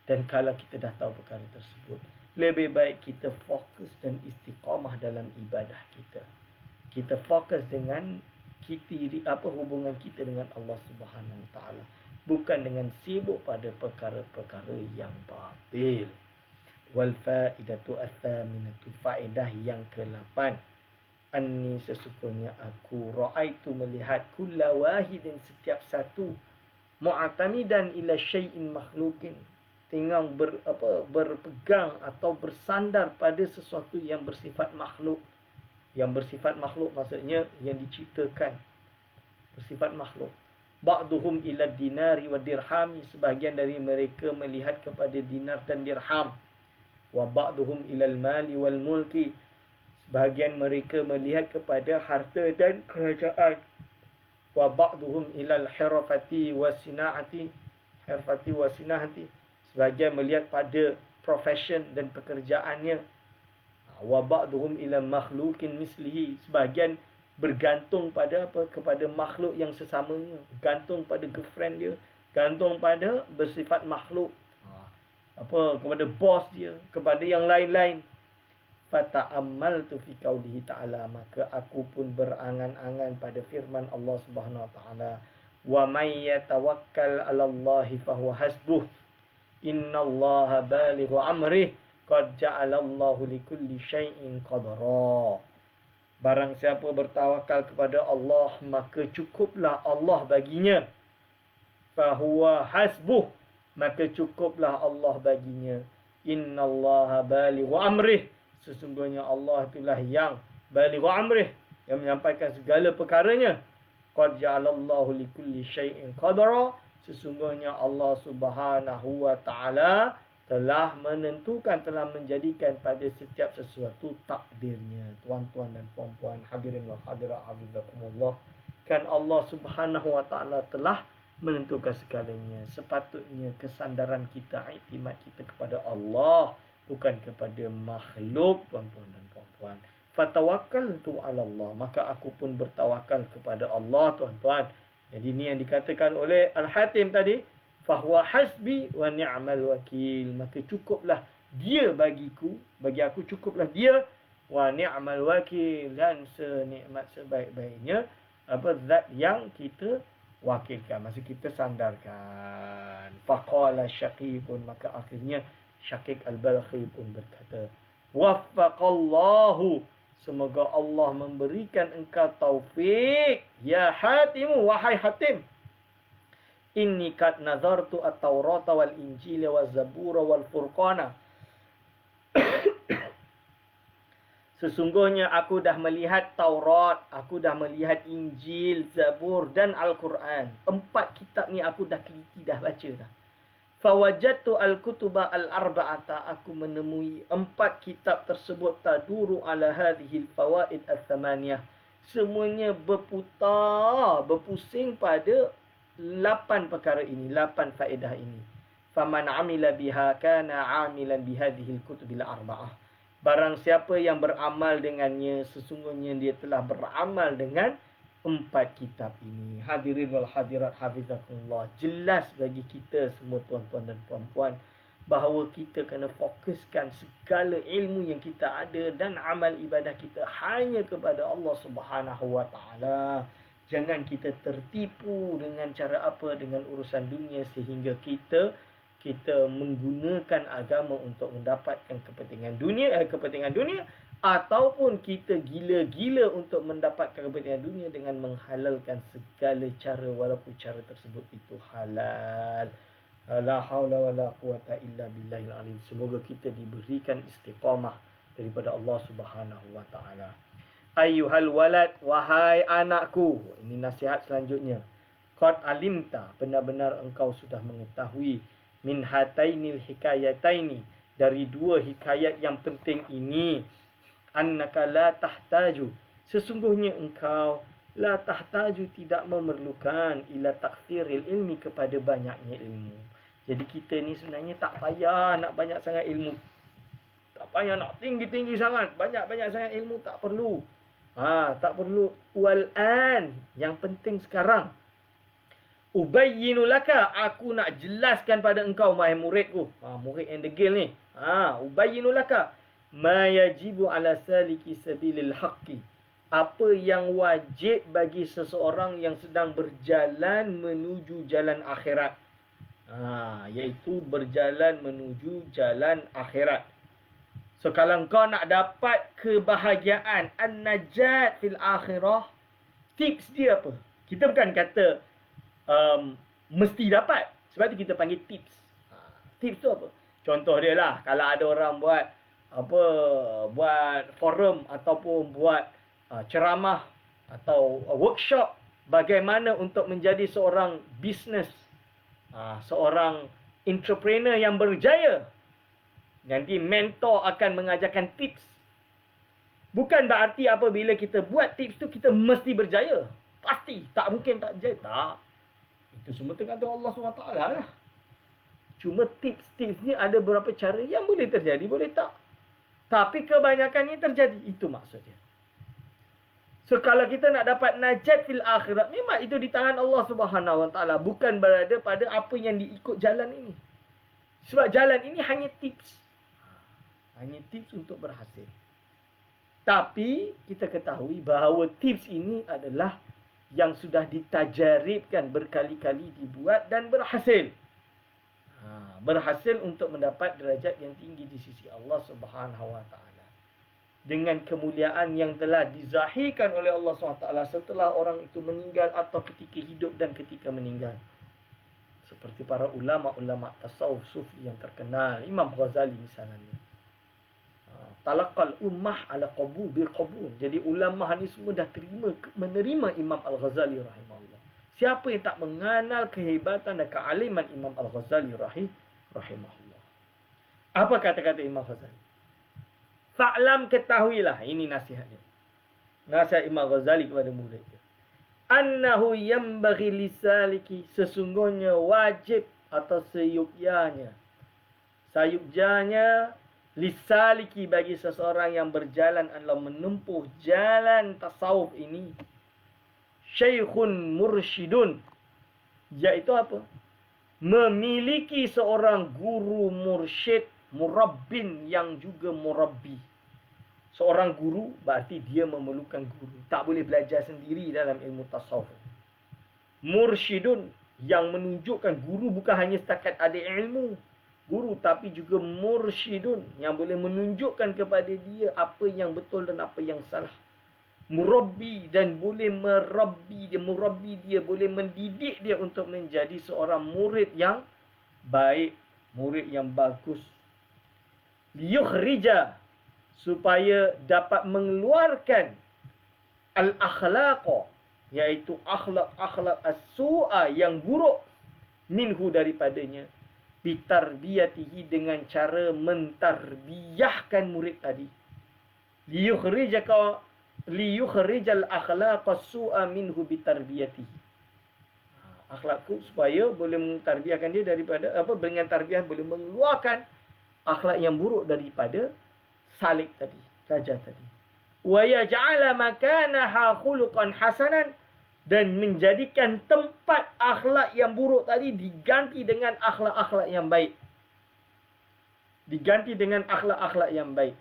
Dan kalau kita dah tahu perkara tersebut, lebih baik kita fokus dan istiqamah dalam ibadah kita. Kita fokus dengan hubungan kita dengan Allah Subhanahu Wa Taala, bukan dengan sibuk pada perkara-perkara yang batil. Wal faidatu ats-tsaminatu, faedah yang ke-8, anni, sesungguhnya aku, ra'aitu, melihat, kulla wahidin, setiap satu, mu'tamidan ila syai'in makhluqin, tengah berpegang atau bersandar pada sesuatu yang bersifat makhluk. Yang bersifat makhluk maksudnya yang diciptakan, bersifat makhluk. Ba'duhum ila dinari wa dirhami, sebahagian dari mereka melihat kepada dinar dan dirham. Wa ba'duhum ilal mali wal mulki. Sebahagian mereka melihat kepada harta dan kerajaan. Wa ba'duhum ilal hirfati wasina'ati. Hirfati wasina'ati. Sebahagian melihat pada profession dan pekerjaannya. Wa ba'duhum ila makhluqin mislihi. Sebahagian bergantung pada apa? Kepada makhluk yang sesamanya. Gantung pada girlfriend dia. Gantung pada bersifat makhluk. Kepada bos dia. Kepada yang lain-lain. Fata'ammaltu fi qaulihi ta'ala. Maka aku pun berangan-angan pada firman Allah Subhanahu wa ta'ala. Wa may yatawakkal 'ala Allahi fahuwa hasbuh. Innallaha balighu amrih. Qad ja'alallahu likulli syai'in qadara. Barang siapa bertawakal kepada Allah, maka cukuplah Allah baginya. Fahuwa hasbuh. Maka cukuplah Allah baginya. Innallaha balighu amrih. Sesungguhnya Allah itulah yang balighu amrih, yang menyampaikan segala perkaranya. Qad ja'alallahu likulli syai'in qadara. Sesungguhnya Allah Subhanahu wa ta'ala telah menentukan, telah menjadikan pada setiap sesuatu takdirnya. Tuan-tuan dan puan-puan, hadirin wa hadirat hafizakumullah. Kan Allah Subhanahu wa ta'ala telah menentukan segalanya. Sepatutnya kesandaran kita, iktimat kita kepada Allah, bukan kepada makhluk, tuan-tuan dan puan-puan. Fatawakkaltu 'ala Allah. Maka aku pun bertawakal kepada Allah, tuan-tuan. Jadi ini yang dikatakan oleh Al-Hatim tadi. Fahuwa hasbi wa ni'mal wakil. Maka cukuplah dia bagiku. Bagi aku cukuplah dia. Wa ni'mal wakil. Dan senikmat sebaik-baiknya zat yang kita wakilkan. Maksud kita sandarkan. Faqala Syaqi pun. Maka akhirnya Syaqiq Al-Balkhi pun berkata. Waffaqallahu. Semoga Allah memberikan engkau taufik. Ya Hatimu. Wahai Hatim. Inni kad nazartu at-Taurata wal Injil wal Zabura wal Furqana. Sesungguhnya aku dah melihat Taurat, aku dah melihat Injil, Zabur dan Al-Quran. 4 kitab ni aku dah teliti, dah baca dah. Fawajadtu al-kutuba al-arba'ata. Aku menemui 4 kitab tersebut taduru ala hadhil fawaid al-thamaniyah. Semuanya berputar, berpusing pada 8 perkara ini, 8 faedah ini. Faman amila biha kana amilan bihadhil kutubil arba'ah. Barang siapa yang beramal dengannya, sesungguhnya dia telah beramal dengan 4 kitab ini. Hadirin wal hadirat hafizakumullah. Jelas bagi kita semua tuan-tuan dan puan-puan bahawa kita kena fokuskan segala ilmu yang kita ada dan amal ibadah kita hanya kepada Allah Subhanahu wa ta'ala. Jangan kita tertipu dengan cara apa, dengan urusan dunia sehingga kita menggunakan agama untuk mendapatkan kepentingan dunia ataupun kita gila-gila untuk mendapatkan kepentingan dunia dengan menghalalkan segala cara walaupun cara tersebut itu halal. La haula wala quwata illa billahil azim. Semoga kita diberikan istiqamah daripada Allah Subhanahu wa taala. Ayyuhal walad, wahai anakku. Ini nasihat selanjutnya. Qad alimta, benar-benar engkau sudah mengetahui. Min hatainil hikayataini, dari 2 hikayat yang penting ini. Annaka la tahtaju, sesungguhnya engkau la tahtaju, tidak memerlukan ila takthiril ilmi, kepada banyaknya ilmu. Jadi kita ni sebenarnya tak payah nak banyak sangat ilmu. Tak payah nak tinggi-tinggi sangat, banyak-banyak sangat ilmu, tak perlu. Tak perlu. Wal'an, yang penting sekarang. Ubayyinu laka, aku nak jelaskan pada engkau, wahai muridku. Murid yang degil ni. Ubayyinu laka ma yajibu ala saliki sabilil haqqi. Apa yang wajib bagi seseorang yang sedang berjalan menuju jalan akhirat. Iaitu berjalan menuju jalan akhirat. So kalau kau nak dapat kebahagiaan, an-najat fil akhirah, tips dia apa? Kita bukan kata mesti dapat. Sebab tu kita panggil tips. Tips tu apa? Contoh dia lah, kalau ada orang buat forum ataupun buat ceramah atau workshop bagaimana untuk menjadi seorang business, seorang entrepreneur yang berjaya. Nanti mentor akan mengajarkan tips. Bukan berarti apabila kita buat tips tu kita mesti berjaya. Pasti. Tak mungkin tak berjaya. Tak. Itu semua tergantung Allah SWT lah. Cuma tips-tips ni ada beberapa cara yang boleh terjadi, boleh tak. Tapi kebanyakannya terjadi. Itu maksudnya. So kalau kita nak dapat najat fil akhirat, memang itu di tangan Allah SWT. Bukan berada pada apa yang diikut jalan ini. Sebab jalan ini hanya tips. Hanya tips untuk berhasil. Tapi kita ketahui bahawa tips ini adalah yang sudah ditajaribkan berkali-kali dibuat dan berhasil. Berhasil untuk mendapat derajat yang tinggi di sisi Allah Subhanahu Wa Taala. Dengan kemuliaan yang telah dizahirkan oleh Allah SWT setelah orang itu meninggal atau ketika hidup dan ketika meninggal. Seperti para ulama-ulama tasawuf sufi yang terkenal, Imam Ghazali misalnya. Talaqal ummah ala qabul bil qabul. Jadi ulama ni semua dah menerima Imam Al-Ghazali rahimahullah. Siapa yang tak mengenal kehebatan dan kealiman Imam Al-Ghazali rahimahullah. Apa kata-kata Imam Ghazali? Fa'lam, ketahuilah, ini nasihatnya. Nasihat Imam Ghazali kepada muridnya. Annahu yambaghi lisaliki, sesungguhnya wajib atau sayugyanya lisaliki bagi seseorang yang berjalan adalah menempuh jalan tasawuf ini. Syekhun mursyidun, iaitu apa? Memiliki seorang guru mursyid, murabbin yang juga murabbi. Seorang guru berarti dia memerlukan guru. Tak boleh belajar sendiri dalam ilmu tasawuf. Mursyidun yang menunjukkan guru bukan hanya setakat ada ilmu guru, tapi juga mursyidun yang boleh menunjukkan kepada dia apa yang betul dan apa yang salah. Murabbi dan boleh merabbi dia, boleh mendidik dia untuk menjadi seorang murid yang baik, murid yang bagus. Liyukhrija, supaya dapat mengeluarkan al-akhlaqa, iaitu akhlak-akhlak as-su'a yang buruk, minhu daripadanya, bitarbiyatihi dengan cara mentarbiyahkan murid tadi. Liyukhrijal akhlaqa as-su'a minhu bitarbiyatihi. Akhlakku supaya boleh mentarbiyahkan dia daripada dengan tarbiyah boleh mengeluarkan akhlak yang buruk daripada salik tadi, raja tadi. Wa yaj'ala makanaha khuluqan hasanan, dan menjadikan tempat akhlak yang buruk tadi diganti dengan akhlak-akhlak yang baik. Diganti dengan akhlak-akhlak yang baik.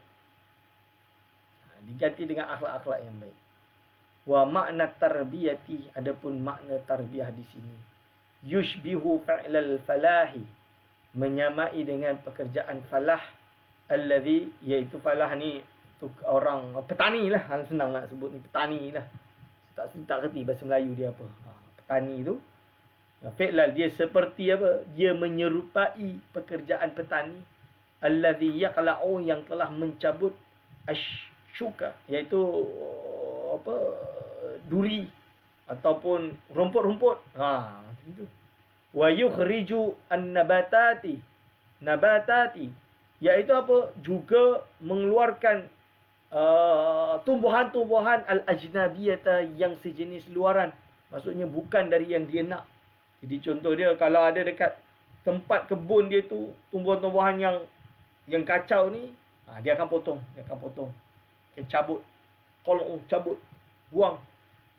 Diganti dengan akhlak-akhlak yang baik. Wa makna tarbiyati, adapun makna tarbiyah di sini, yushbihu fa'lal falahi, menyamai dengan pekerjaan falah, alladhi, iaitu falah ni orang petani lah, senang nak sebut ni, petani lah. Tak kerti bahasa Melayu dia apa. Petani tu, fi'lal dia seperti apa? Dia menyerupai pekerjaan petani, alladhi yaqla'u, yang telah mencabut asyuka, iaitu apa, duri ataupun rumput-rumput. Itu. Wa yukhriju an-nabatati, iaitu apa? Juga mengeluarkan tumbuhan-tumbuhan al-ajnabiyata, yang sejenis luaran. Maksudnya bukan dari yang dia nak. Jadi contoh dia, kalau ada dekat tempat kebun dia tu tumbuhan-tumbuhan yang kacau ni, dia akan potong, dia cabut, cabut, buang.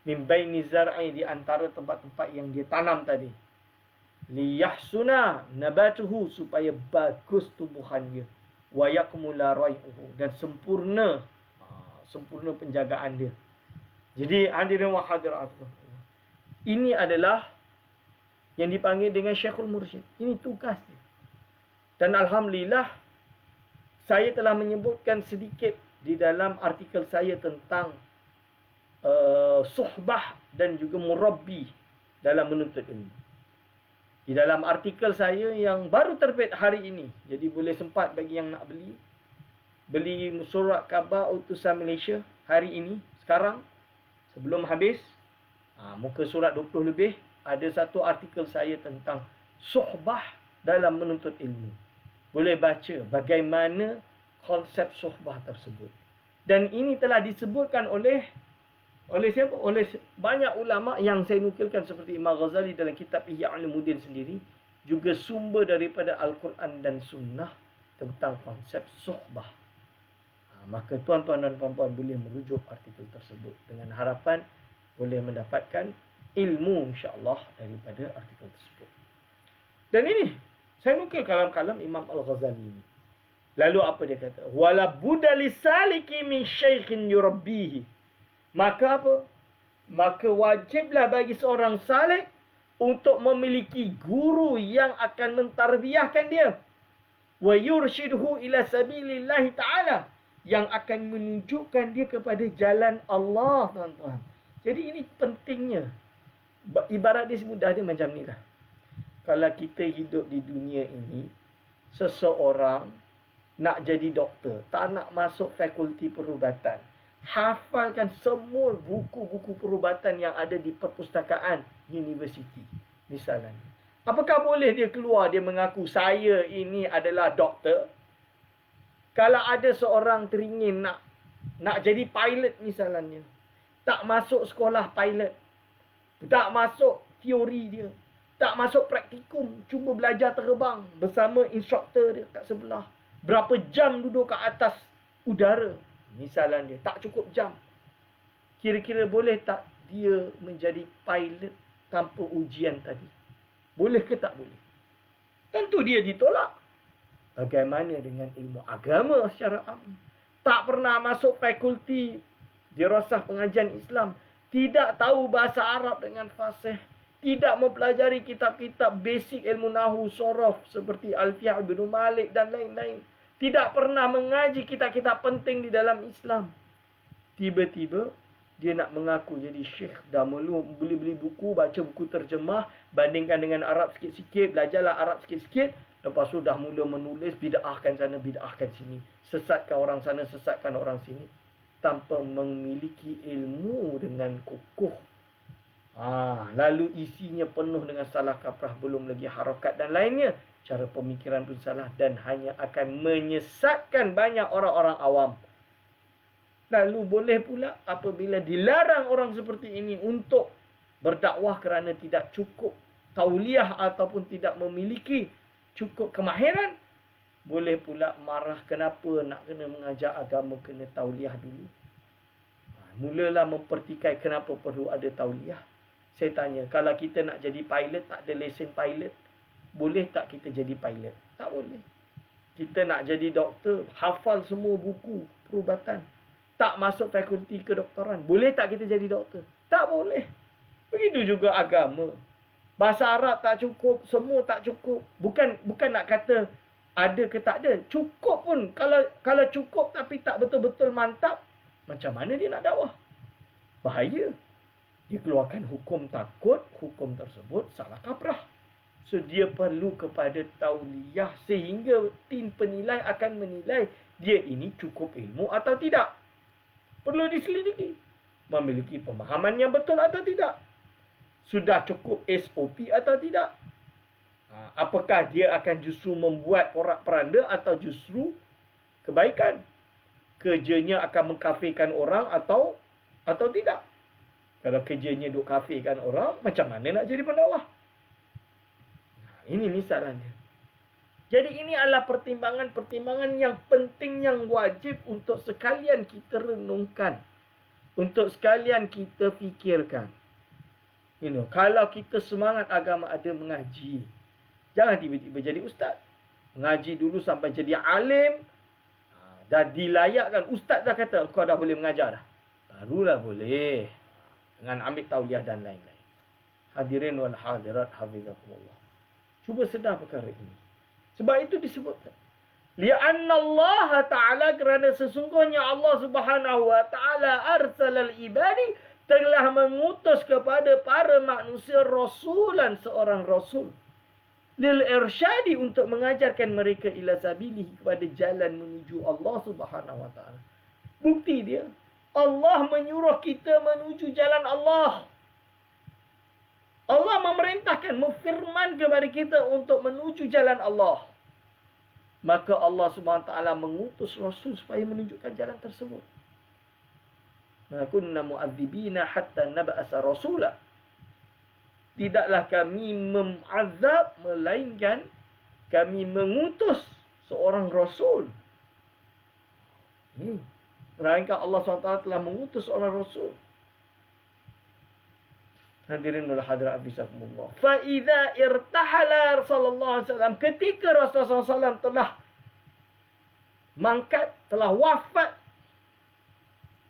Min baini zar'i, di antara tempat-tempat yang dia tanam tadi. Liyahsuna nabatuhu, supaya bagus tumbuhan dia. Wa yakmula rai'uhu, dan sempurna penjagaan dia. Jadi hadirin wa hadirat, ini adalah yang dipanggil dengan Syekhul Mursyid. Ini tugas dia. Dan alhamdulillah, saya telah menyebutkan sedikit di dalam artikel saya tentang suhbah dan juga murabbi dalam menuntut ilmu. Di dalam artikel saya yang baru terbit hari ini, jadi boleh sempat bagi yang nak beli surat khabar utusan Malaysia hari ini, sekarang, sebelum habis, muka surat 20 lebih, ada satu artikel saya tentang suhbah dalam menuntut ilmu. boleh baca bagaimana konsep suhbah tersebut. Dan ini telah disebutkan oleh siapa? Oleh banyak ulama yang saya nukilkan seperti Imam Ghazali dalam kitab Ihya Ulumuddin sendiri, juga sumber daripada Al-Quran dan Sunnah tentang konsep suhbah. Maka tuan-tuan dan puan-puan boleh merujuk artikel tersebut dengan harapan boleh mendapatkan ilmu insya-Allah daripada artikel tersebut. Dan ini saya nukil kalam-kalam Imam Al-Ghazali ini. Lalu apa dia kata? Wala budda lisaliki min syaikhin yurabbihi. Maka apa? Maka wajiblah bagi seorang salik untuk memiliki guru yang akan mentarbiyahkan dia. Wa yurshidhu ila sabilillahi ta'ala. Yang akan menunjukkan dia kepada jalan Allah, tuan-tuan. Jadi ini pentingnya. Ibarat dia semudah dia macam ni lah. Kalau kita hidup di dunia ini, seseorang nak jadi doktor, tak nak masuk fakulti perubatan, hafalkan semua buku-buku perubatan yang ada di perpustakaan universiti misalnya. Apakah boleh dia keluar, dia mengaku saya ini adalah doktor? Kalau ada seorang teringin nak jadi pilot misalnya, tak masuk sekolah pilot, tak masuk teori dia, tak masuk praktikum, cuma belajar terbang bersama instruktor dia kat sebelah, berapa jam duduk kat atas udara misalnya dia, tak cukup jam. Kira-kira boleh tak dia menjadi pilot tanpa ujian tadi? Boleh ke tak boleh? Tentu dia ditolak. Bagaimana dengan ilmu agama secara am? Tak pernah masuk fakulti dirasah pengajian Islam, tidak tahu bahasa Arab dengan fasih, tidak mempelajari kitab-kitab basic ilmu nahwu, sorof seperti Alfiyah Ibn Malik dan lain-lain, tidak pernah mengaji kitab-kitab penting di dalam Islam. Tiba-tiba dia nak mengaku jadi syekh. Dah mula beli buku, baca buku terjemah, bandingkan dengan Arab sikit-sikit, belajarlah Arab sikit-sikit. Lepas tu dah mula menulis, bid'ahkan sana, bid'ahkan sini, sesatkan orang sana, sesatkan orang sini, tanpa memiliki ilmu dengan kukuh. Lalu isinya penuh dengan salah kaprah, belum lagi harakat dan lainnya. Cara pemikiran pun salah dan hanya akan menyesatkan banyak orang-orang awam. Lalu boleh pula apabila dilarang orang seperti ini untuk berdakwah kerana tidak cukup tauliah ataupun tidak memiliki cukup kemahiran, boleh pula marah kenapa nak kena mengajar agama, kena tauliah dulu. Mulalah mempertikai kenapa perlu ada tauliah. Saya tanya, kalau kita nak jadi pilot, tak ada lesen pilot, boleh tak kita jadi pilot? Tak boleh. Kita nak jadi doktor, hafal semua buku perubatan, tak masuk fakulti kedoktoran, boleh tak kita jadi doktor? Tak boleh. Begitu juga agama. Bahasa Arab tak cukup, semua tak cukup. Bukan nak kata ada ke tak ada. Cukup pun. Kalau cukup tapi tak betul-betul mantap, macam mana dia nak dakwah? Bahaya. Dia keluarkan hukum takut, hukum tersebut salah kaprah. So dia perlu kepada tauliyah sehingga tim penilai akan menilai dia ini cukup ilmu atau tidak. Perlu diselidiki. Memiliki pemahaman yang betul atau tidak. Sudah cukup SOP atau tidak. Apakah dia akan justru membuat porak-peranda atau justru kebaikan? Kerjanya akan mengkafirkan orang atau tidak? Kalau kerjanya duk kafirkan orang, macam mana nak jadi pendakwah? Ini misalnya. Jadi ini adalah pertimbangan-pertimbangan yang penting, yang wajib untuk sekalian kita renungkan. Untuk sekalian kita fikirkan. Kalau kita semangat agama ada mengaji, jangan tiba-tiba jadi ustaz. Mengaji dulu sampai jadi alim. Dah dilayakkan. Ustaz dah kata, kau dah boleh mengajar dah. Barulah boleh. Dengan ambil tauliah dan lain-lain. Hadirin wal hadirat hafizakumullah. Cuba sedar perkara ini. Sebab itu disebutkan. Li'anna Allah Ta'ala, kerana sesungguhnya Allah Subhanahu Wa Ta'ala arsalal ibadi, telah mengutus kepada para manusia rasulan, seorang rasul, lil irsyadi, untuk mengajarkan mereka ila sabilihi, kepada jalan menuju Allah Subhanahu Wa Ta'ala. Bukti dia, Allah menyuruh kita menuju jalan Allah. Allah memerintahkan, memfirman kepada kita untuk menuju jalan Allah. Maka Allah SWT mengutus Rasul supaya menunjukkan jalan tersebut. Ma kunna mu'adzibina hatta nab'asa rasula. Tidaklah kami mengazab melainkan kami mengutus seorang Rasul. Melainkan Allah SWT telah mengutus seorang Rasul. Hadirin wal hadirat abisakumullah. Fa idza irtahala sallallahu alaihi wasallam, ketika Rasulullah SAW telah mangkat, telah wafat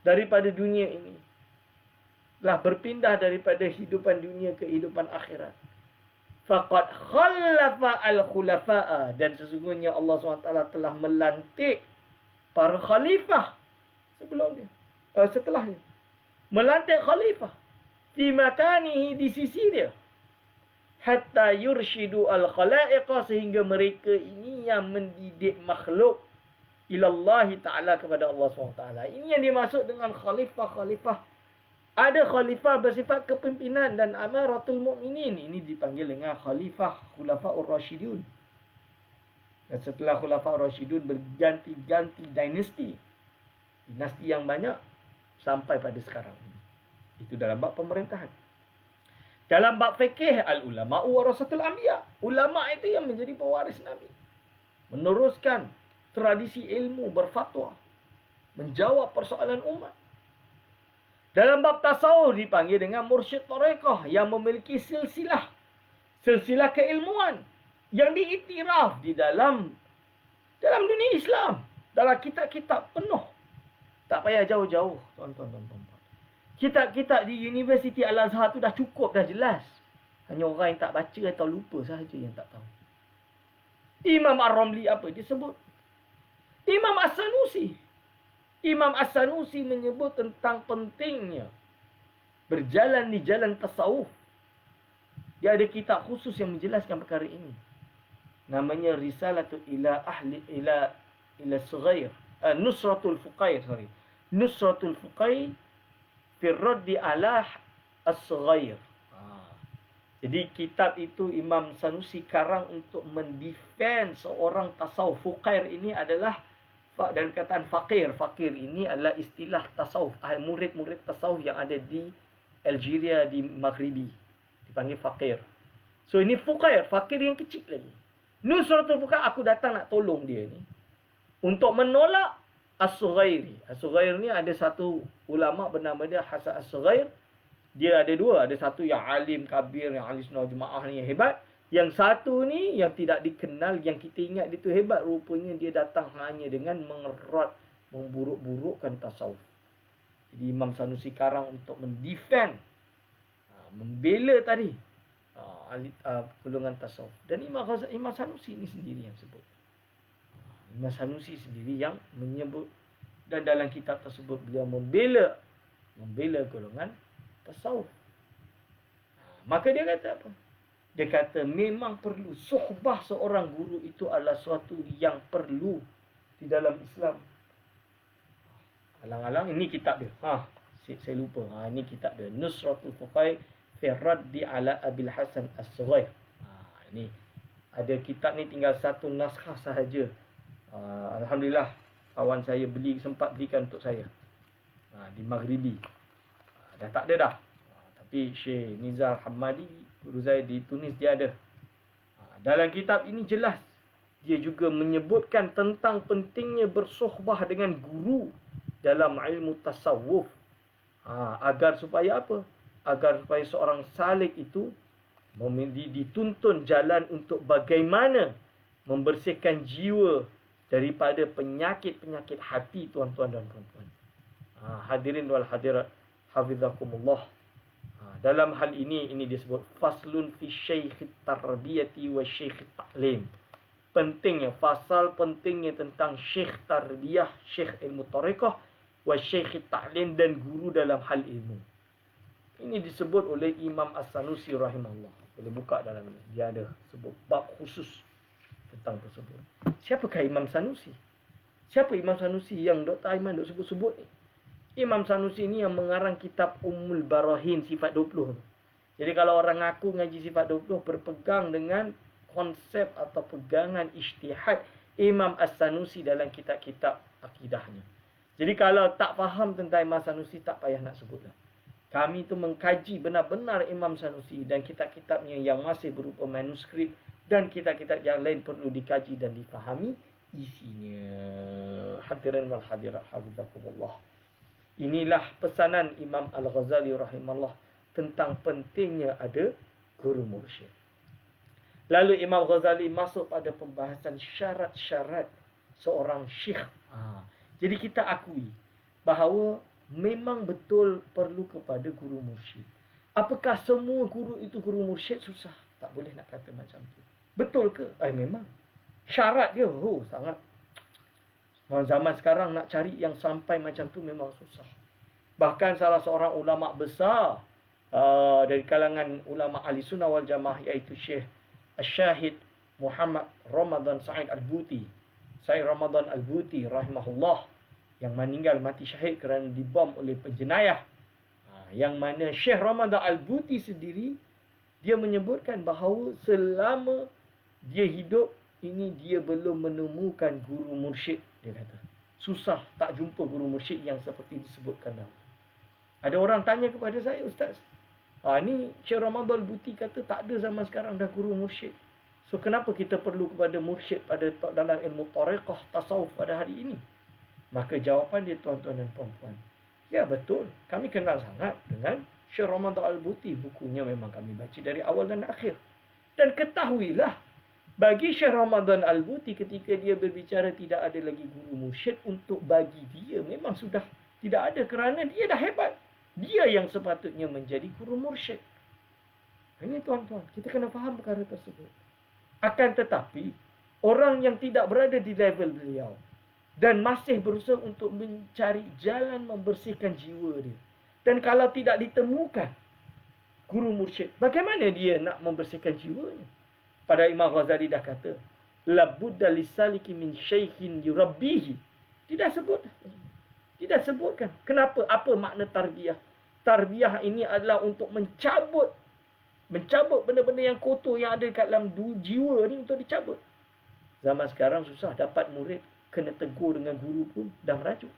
daripada dunia ini, telah berpindah daripada hidupan dunia ke hidupan akhirat. Faqad khallafa al-khulafa'a, dan sesungguhnya Allah SWT telah melantik para khalifah sebelumnya, setelahnya. Melantik khalifah di makanihi, di sisi dia, hatta yurshidu al-khalaiqa, sehingga mereka ini yang mendidik makhluk ilallahi ta'ala, kepada Allah SWT. Ini yang dimaksud dengan khalifah-khalifah. Ada khalifah bersifat kepimpinan dan amaratul mu'minin. Ini dipanggil dengan khalifah khulafaur rasyidun. Dan setelah khulafaur rasyidun berganti-ganti dinasti yang banyak sampai pada sekarang. Itu dalam bab pemerintahan. Dalam bab fikih, al-ulama'u warasatul anbiya. Ulama' itu yang menjadi pewaris Nabi. Meneruskan tradisi ilmu, berfatwa, menjawab persoalan umat. Dalam bab tasawuf dipanggil dengan mursyid tarekah, yang memiliki silsilah keilmuan yang diiktiraf di dalam dunia Islam. Dalam kitab-kitab penuh. Tak payah jauh-jauh, tuan-tuan dan puan-puan. Kitab-kitab di Universiti Al-Azhar tu dah cukup, dah jelas. Hanya orang yang tak baca atau lupa sahaja yang tak tahu. Imam Ar-Ramli apa disebut? Imam As-Sanusi. Imam As-Sanusi menyebut tentang pentingnya berjalan di jalan tasawuf. Dia ada kitab khusus yang menjelaskan perkara ini. Namanya Risalatu ila Sughair. Nusratul Fuqair, Nusratul Fuqair fi raddi ala as-Sughair. Jadi kitab itu Imam Sanusi karang untuk mendefend seorang tasawuf. Fuqair ini adalah, dan kataan fakir. Fakir ini adalah istilah tasawuf. Murid-murid tasawuf yang ada di Algeria, di Maghribi. Dipanggil fakir. So ini fuqair, fakir yang kecil lagi. Nusratul Fuqair, aku datang nak tolong dia ni untuk menolak As-Sughairi. As-Sughair ni ada satu ulama bernama dia Hasan As-Sughair. Dia ada dua. Ada satu yang alim kabir, yang ahli sunnah jemaah ni yang hebat. Yang satu ni yang tidak dikenal, yang kita ingat dia tu hebat. Rupanya dia datang hanya dengan mengerat, memburuk-burukkan tasawuf. Jadi Imam Sanusi karang untuk mendefend, membela tadi golongan tasawuf. Dan Imam Sanusi ni sendiri yang sebut. Imam Sanusi sendiri yang menyebut, dan dalam kitab tersebut beliau membela golongan tasawuf. Maka dia kata apa? Dia kata memang perlu suhbah seorang guru, itu adalah suatu yang perlu di dalam Islam. Alang-alang ini kitab dia. Saya lupa. Ini kitab dia. Nusratul Fuqair fi raddi ala Abil Hasan As-Sughair. Ini ada kitab ni, tinggal satu naskah sahaja. Alhamdulillah kawan saya sempat belikan untuk saya di Maghribi. Dah tak ada dah. Tapi Syekh Nizar Hamadi, guru saya di Tunis, dia ada. Dalam kitab ini jelas dia juga menyebutkan tentang pentingnya bersohbah dengan guru dalam ilmu tasawuf. Agar supaya apa? Agar supaya seorang salik itu dituntun jalan untuk bagaimana membersihkan jiwa daripada penyakit-penyakit hati, tuan-tuan dan puan-puan. Hadirin wal hadirat hafizakumullah. Dalam hal ini disebut faslun fi syekh tarbiyati wa syekh ta'lim. Pentingnya, fasal pentingnya tentang syekh tarbiyah, syekh ilmu tarekah, wa syekh ta'lim, dan guru dalam hal ilmu. Ini disebut oleh Imam As-Sanusi rahimahullah. Boleh buka dalam ini. Dia ada sebut bab khusus tentang tersebut. Siapakah Imam Sanusi? Siapa Imam Sanusi yang Dr. Aiman duk sebut-sebut ni? Imam Sanusi ni yang mengarang kitab Ummul Barahin sifat 20. Jadi kalau orang ngaku ngaji sifat 20 berpegang dengan konsep atau pegangan ijtihad Imam As-Sanusi dalam kitab-kitab akidahnya. Jadi kalau tak faham tentang Imam Sanusi, tak payah nak sebutlah. Kami tu mengkaji benar-benar Imam Sanusi dan kitab-kitabnya yang masih berupa manuskrip dan kitab-kitab yang lain perlu dikaji dan difahami isinya. Hadirin wal hadirat hafizakumullah. Inilah pesanan Imam Al-Ghazali rahimahullah tentang pentingnya ada guru mursyid. Lalu Imam Ghazali masuk pada pembahasan syarat-syarat seorang syekh. Jadi kita akui bahawa memang betul perlu kepada guru mursyid. Apakah semua guru itu guru mursyid? Susah. Tak boleh nak kata macam tu. Betul ke? Memang. Syarat dia, sangat. Zaman sekarang nak cari yang sampai macam tu memang susah. Bahkan salah seorang ulama besar dari kalangan ulama ahli sunnah wal jamaah, iaitu Syekh Syahid Muhammad Ramadan Sa'id Al-Buti. Syekh Ramadan Al-Buti rahimahullah, yang meninggal mati syahid kerana dibom oleh penjenayah. Yang mana Syekh Ramadan Al-Buti sendiri, dia menyebutkan bahawa selama dia hidup ini, dia belum menemukan guru mursyid. Dia kata, susah, tak jumpa guru mursyid yang seperti disebutkan dalam. Ada orang tanya kepada saya, Ustaz, ni Syekh Ramadan Al-Buti kata tak ada zaman sekarang dah guru mursyid. So kenapa kita perlu kepada mursyid pada dalam ilmu tariqah, tasawuf pada hari ini? Maka jawapan dia, tuan-tuan dan puan-puan, ya betul, kami kenal sangat dengan Syekh Ramadan Al-Buti. Bukunya memang kami baca dari awal dan akhir. Dan ketahuilah, bagi Syekh Ramadan Al-Buti, ketika dia berbicara tidak ada lagi guru mursyid, untuk bagi dia memang sudah tidak ada, kerana dia dah hebat. Dia yang sepatutnya menjadi guru mursyid. Ini tuan-tuan, kita kena faham perkara tersebut. Akan tetapi, orang yang tidak berada di level beliau dan masih berusaha untuk mencari jalan membersihkan jiwa dia, dan kalau tidak ditemukan guru mursyid, bagaimana dia nak membersihkan jiwanya? Pada Imam Ghazali dah kata, la budda lisaliki min syaikhin yurabbihi. Tidak sebutkan. Kenapa? Apa makna tarbiyah? Tarbiyah ini adalah untuk mencabut benda-benda yang kotor yang ada dekat dalam jiwa ni, untuk dicabut. Zaman sekarang susah dapat murid, kena tegur dengan guru pun dah merajuk.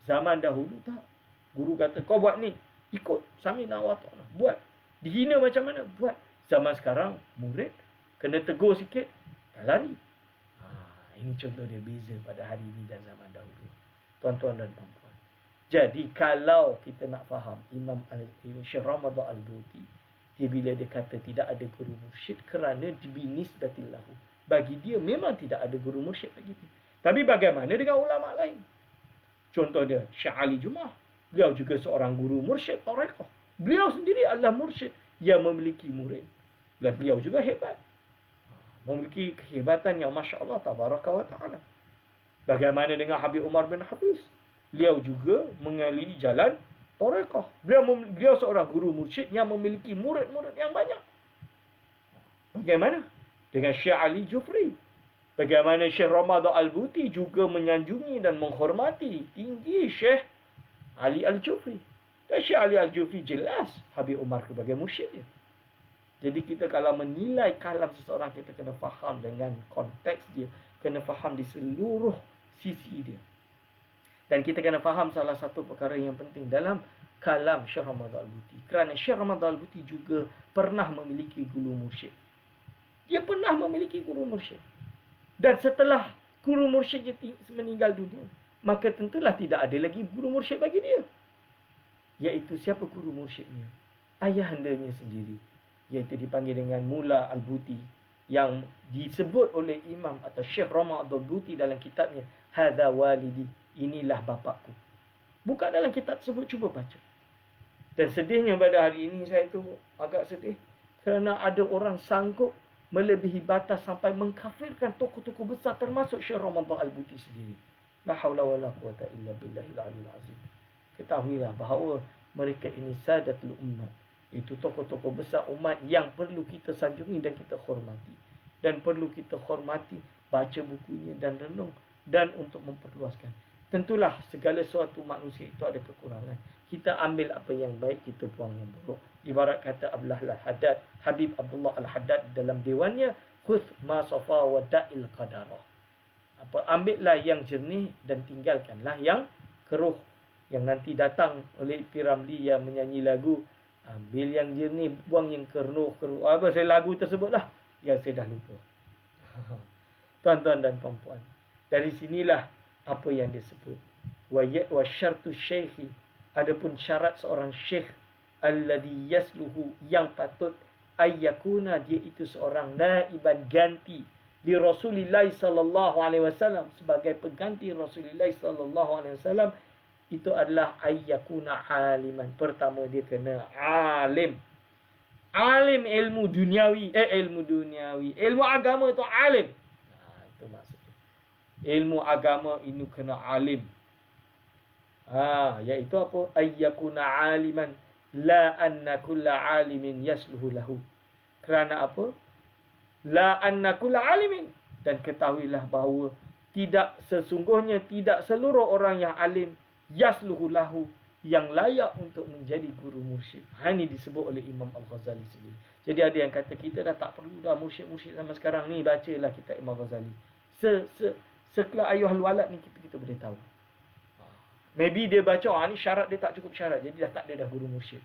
Zaman dahulu tak. Guru kata, kau buat ni, ikut, samina wa ta'ala, buat. Dihina macam mana? Buat. Zaman sekarang murid kena tegur sikit, dah lari. Ini contoh dia beza pada hari ini dan zaman dahulu, tuan-tuan dan puan-puan. Jadi kalau kita nak faham Imam Syekh Ramadan Al-Buti, dia bila dia kata tidak ada guru mursyid, kerana binisbatillahu, bagi dia memang tidak ada guru mursyid bagi dia. Tapi bagaimana dengan ulama lain? Contoh dia Syekh Ali Jumaah, beliau juga seorang guru mursyid tariqah. Beliau sendiri adalah mursyid yang memiliki murid, dan beliau juga hebat, memiliki kehebatan yang Masya Allah tabaraka wa ta'ala. Bagaimana dengan Habib Umar bin Hafiz? Beliau juga mengalami jalan tariqah. Beliau seorang guru mursyid yang memiliki murid-murid yang banyak. Bagaimana dengan Syekh Ali Jufri? Bagaimana Syekh Ramadan Al-Buti juga menyanjungi dan menghormati tinggi Syekh Ali Al-Jufri. Dan Syekh Ali Al-Jufri jelas Habib Umar sebagai mursyid dia. Jadi kita kalau menilai kalam seseorang, kita kena faham dengan konteks dia, kena faham di seluruh sisi dia. Dan kita kena faham salah satu perkara yang penting dalam kalam Syekh Ramadan Al-Buti, kerana Syekh Ramadan Al-Buti juga pernah memiliki guru mursyid. Dia pernah memiliki guru mursyid. Dan setelah guru mursyid meninggal dunia, maka tentulah tidak ada lagi guru mursyid bagi dia. Iaitu siapa guru mursyidnya? Ayahandanya sendiri, iaitu dipanggil dengan Mula Al-Buti, yang disebut oleh Imam atau Syekh Ramadan Al-Buti dalam kitabnya Hadza Walidi, inilah bapakku. Buka dalam kitab tersebut, cuba baca. Dan sedihnya pada hari ini saya tu agak sedih, kerana ada orang sanggup melebihi batas sampai mengkafirkan tokoh-tokoh besar, termasuk Syekh Ramadan Al-Buti sendiri. La haula wala quwata illa billahil aliyyil azim. Ketahuilah bahawa mereka ini sadatul ummah, itu tokoh-tokoh besar umat yang perlu kita sanjungi dan kita hormati. Dan perlu kita hormati, baca bukunya dan renung, dan untuk memperluaskan. Tentulah segala sesuatu manusia itu ada kekurangan. Kita ambil apa yang baik, kita buang yang buruk. Ibarat kata Abdullah Al-Haddad, Habib Abdullah Al-Haddad dalam diwannya, khudh ma safa wa da'il qadarah. Ambillah yang jernih dan tinggalkanlah yang keruh. Yang nanti datang oleh Piramli yang menyanyi lagu, ambil yang jernih, buang yang keruh. Saya lagu tersebutlah yang saya dah lupa. Tuan-tuan dan puan-puan, dari sinilah apa yang disebut wa syartu syekhi, adapun syarat seorang syekh, alladhi yasluhu, yang patut ayyakuna, dia itu seorang naiban, ganti di Rasulullah sallallahu alaihi wasallam, sebagai pengganti Rasulullah sallallahu alaihi wasallam, itu adalah ayyakuna aliman. Pertama, dia kena alim. Alim ilmu duniawi, ilmu agama itu alim. Itu maksudnya. Ilmu agama ini kena alim. Iaitu apa? Ayyakuna aliman la anna kulla alimin yasluhu lahu. Kerana apa? La anna kulla alimin, dan ketahuilah bahawa sesungguhnya tidak seluruh orang yang alim yasluhu lahu, yang layak untuk menjadi guru mursyid. Ini disebut oleh Imam Al-Ghazali sendiri. Jadi ada yang kata kita dah tak perlu dah mursyid-mursyid sama sekarang ni, bacalah kitab Imam Ghazali. Sekelas Ayyuhal Walad ni kita boleh tahu. Maybe dia baca, ni syarat dia tak cukup syarat, jadi dah tak ada dah guru mursyid.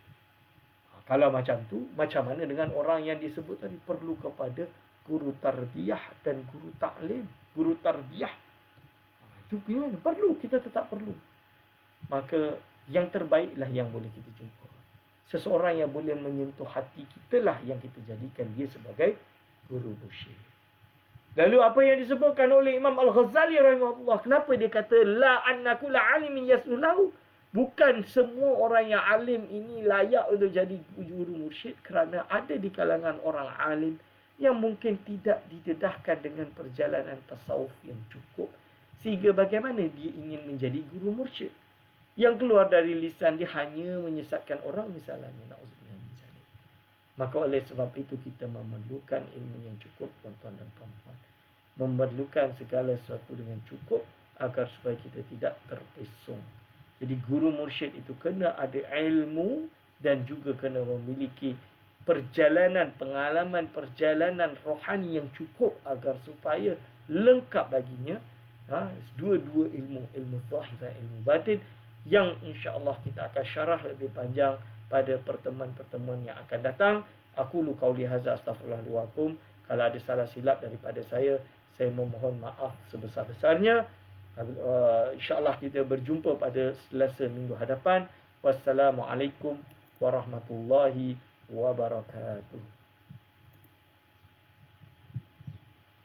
Kalau macam tu, macam mana dengan orang yang disebut tadi perlu kepada guru tarbiyah dan guru ta'lim, guru tarbiyah. Itu gimana? Perlu, kita tetap perlu. Maka yang terbaiklah yang boleh kita jumpa. Seseorang yang boleh menyentuh hati kita lah yang kita jadikan dia sebagai guru mursyid. Lalu apa yang disebutkan oleh Imam Al-Ghazali rahimahullah, kenapa dia kata la anna kulla alimin yasluhu? Bukan semua orang yang alim ini layak untuk jadi guru mursyid, kerana ada di kalangan orang alim yang mungkin tidak didedahkan dengan perjalanan tasawuf yang cukup, sehingga bagaimana dia ingin menjadi guru mursyid. Yang keluar dari lisan dia hanya menyesatkan orang, misalnya. Na'udzubillah min zalik. Maka oleh sebab itu kita memerlukan ilmu yang cukup, tuan-tuan dan puan-puan. Memerlukan segala sesuatu dengan cukup agar supaya kita tidak terpesong. Jadi guru mursyid itu kena ada ilmu dan juga kena memiliki pengalaman perjalanan rohani yang cukup agar supaya lengkap baginya dua-dua ilmu zahir dan ilmu batin, yang insya-Allah kita akan syarah lebih panjang pada pertemuan-pertemuan yang akan datang. Aku lu qauli hadza, astaghfirullah wa lakum. Kalau ada salah silap daripada saya memohon maaf sebesar-besarnya. InsyaAllah kita berjumpa pada Selasa minggu hadapan. Wassalamualaikum warahmatullahi wabarakatuh.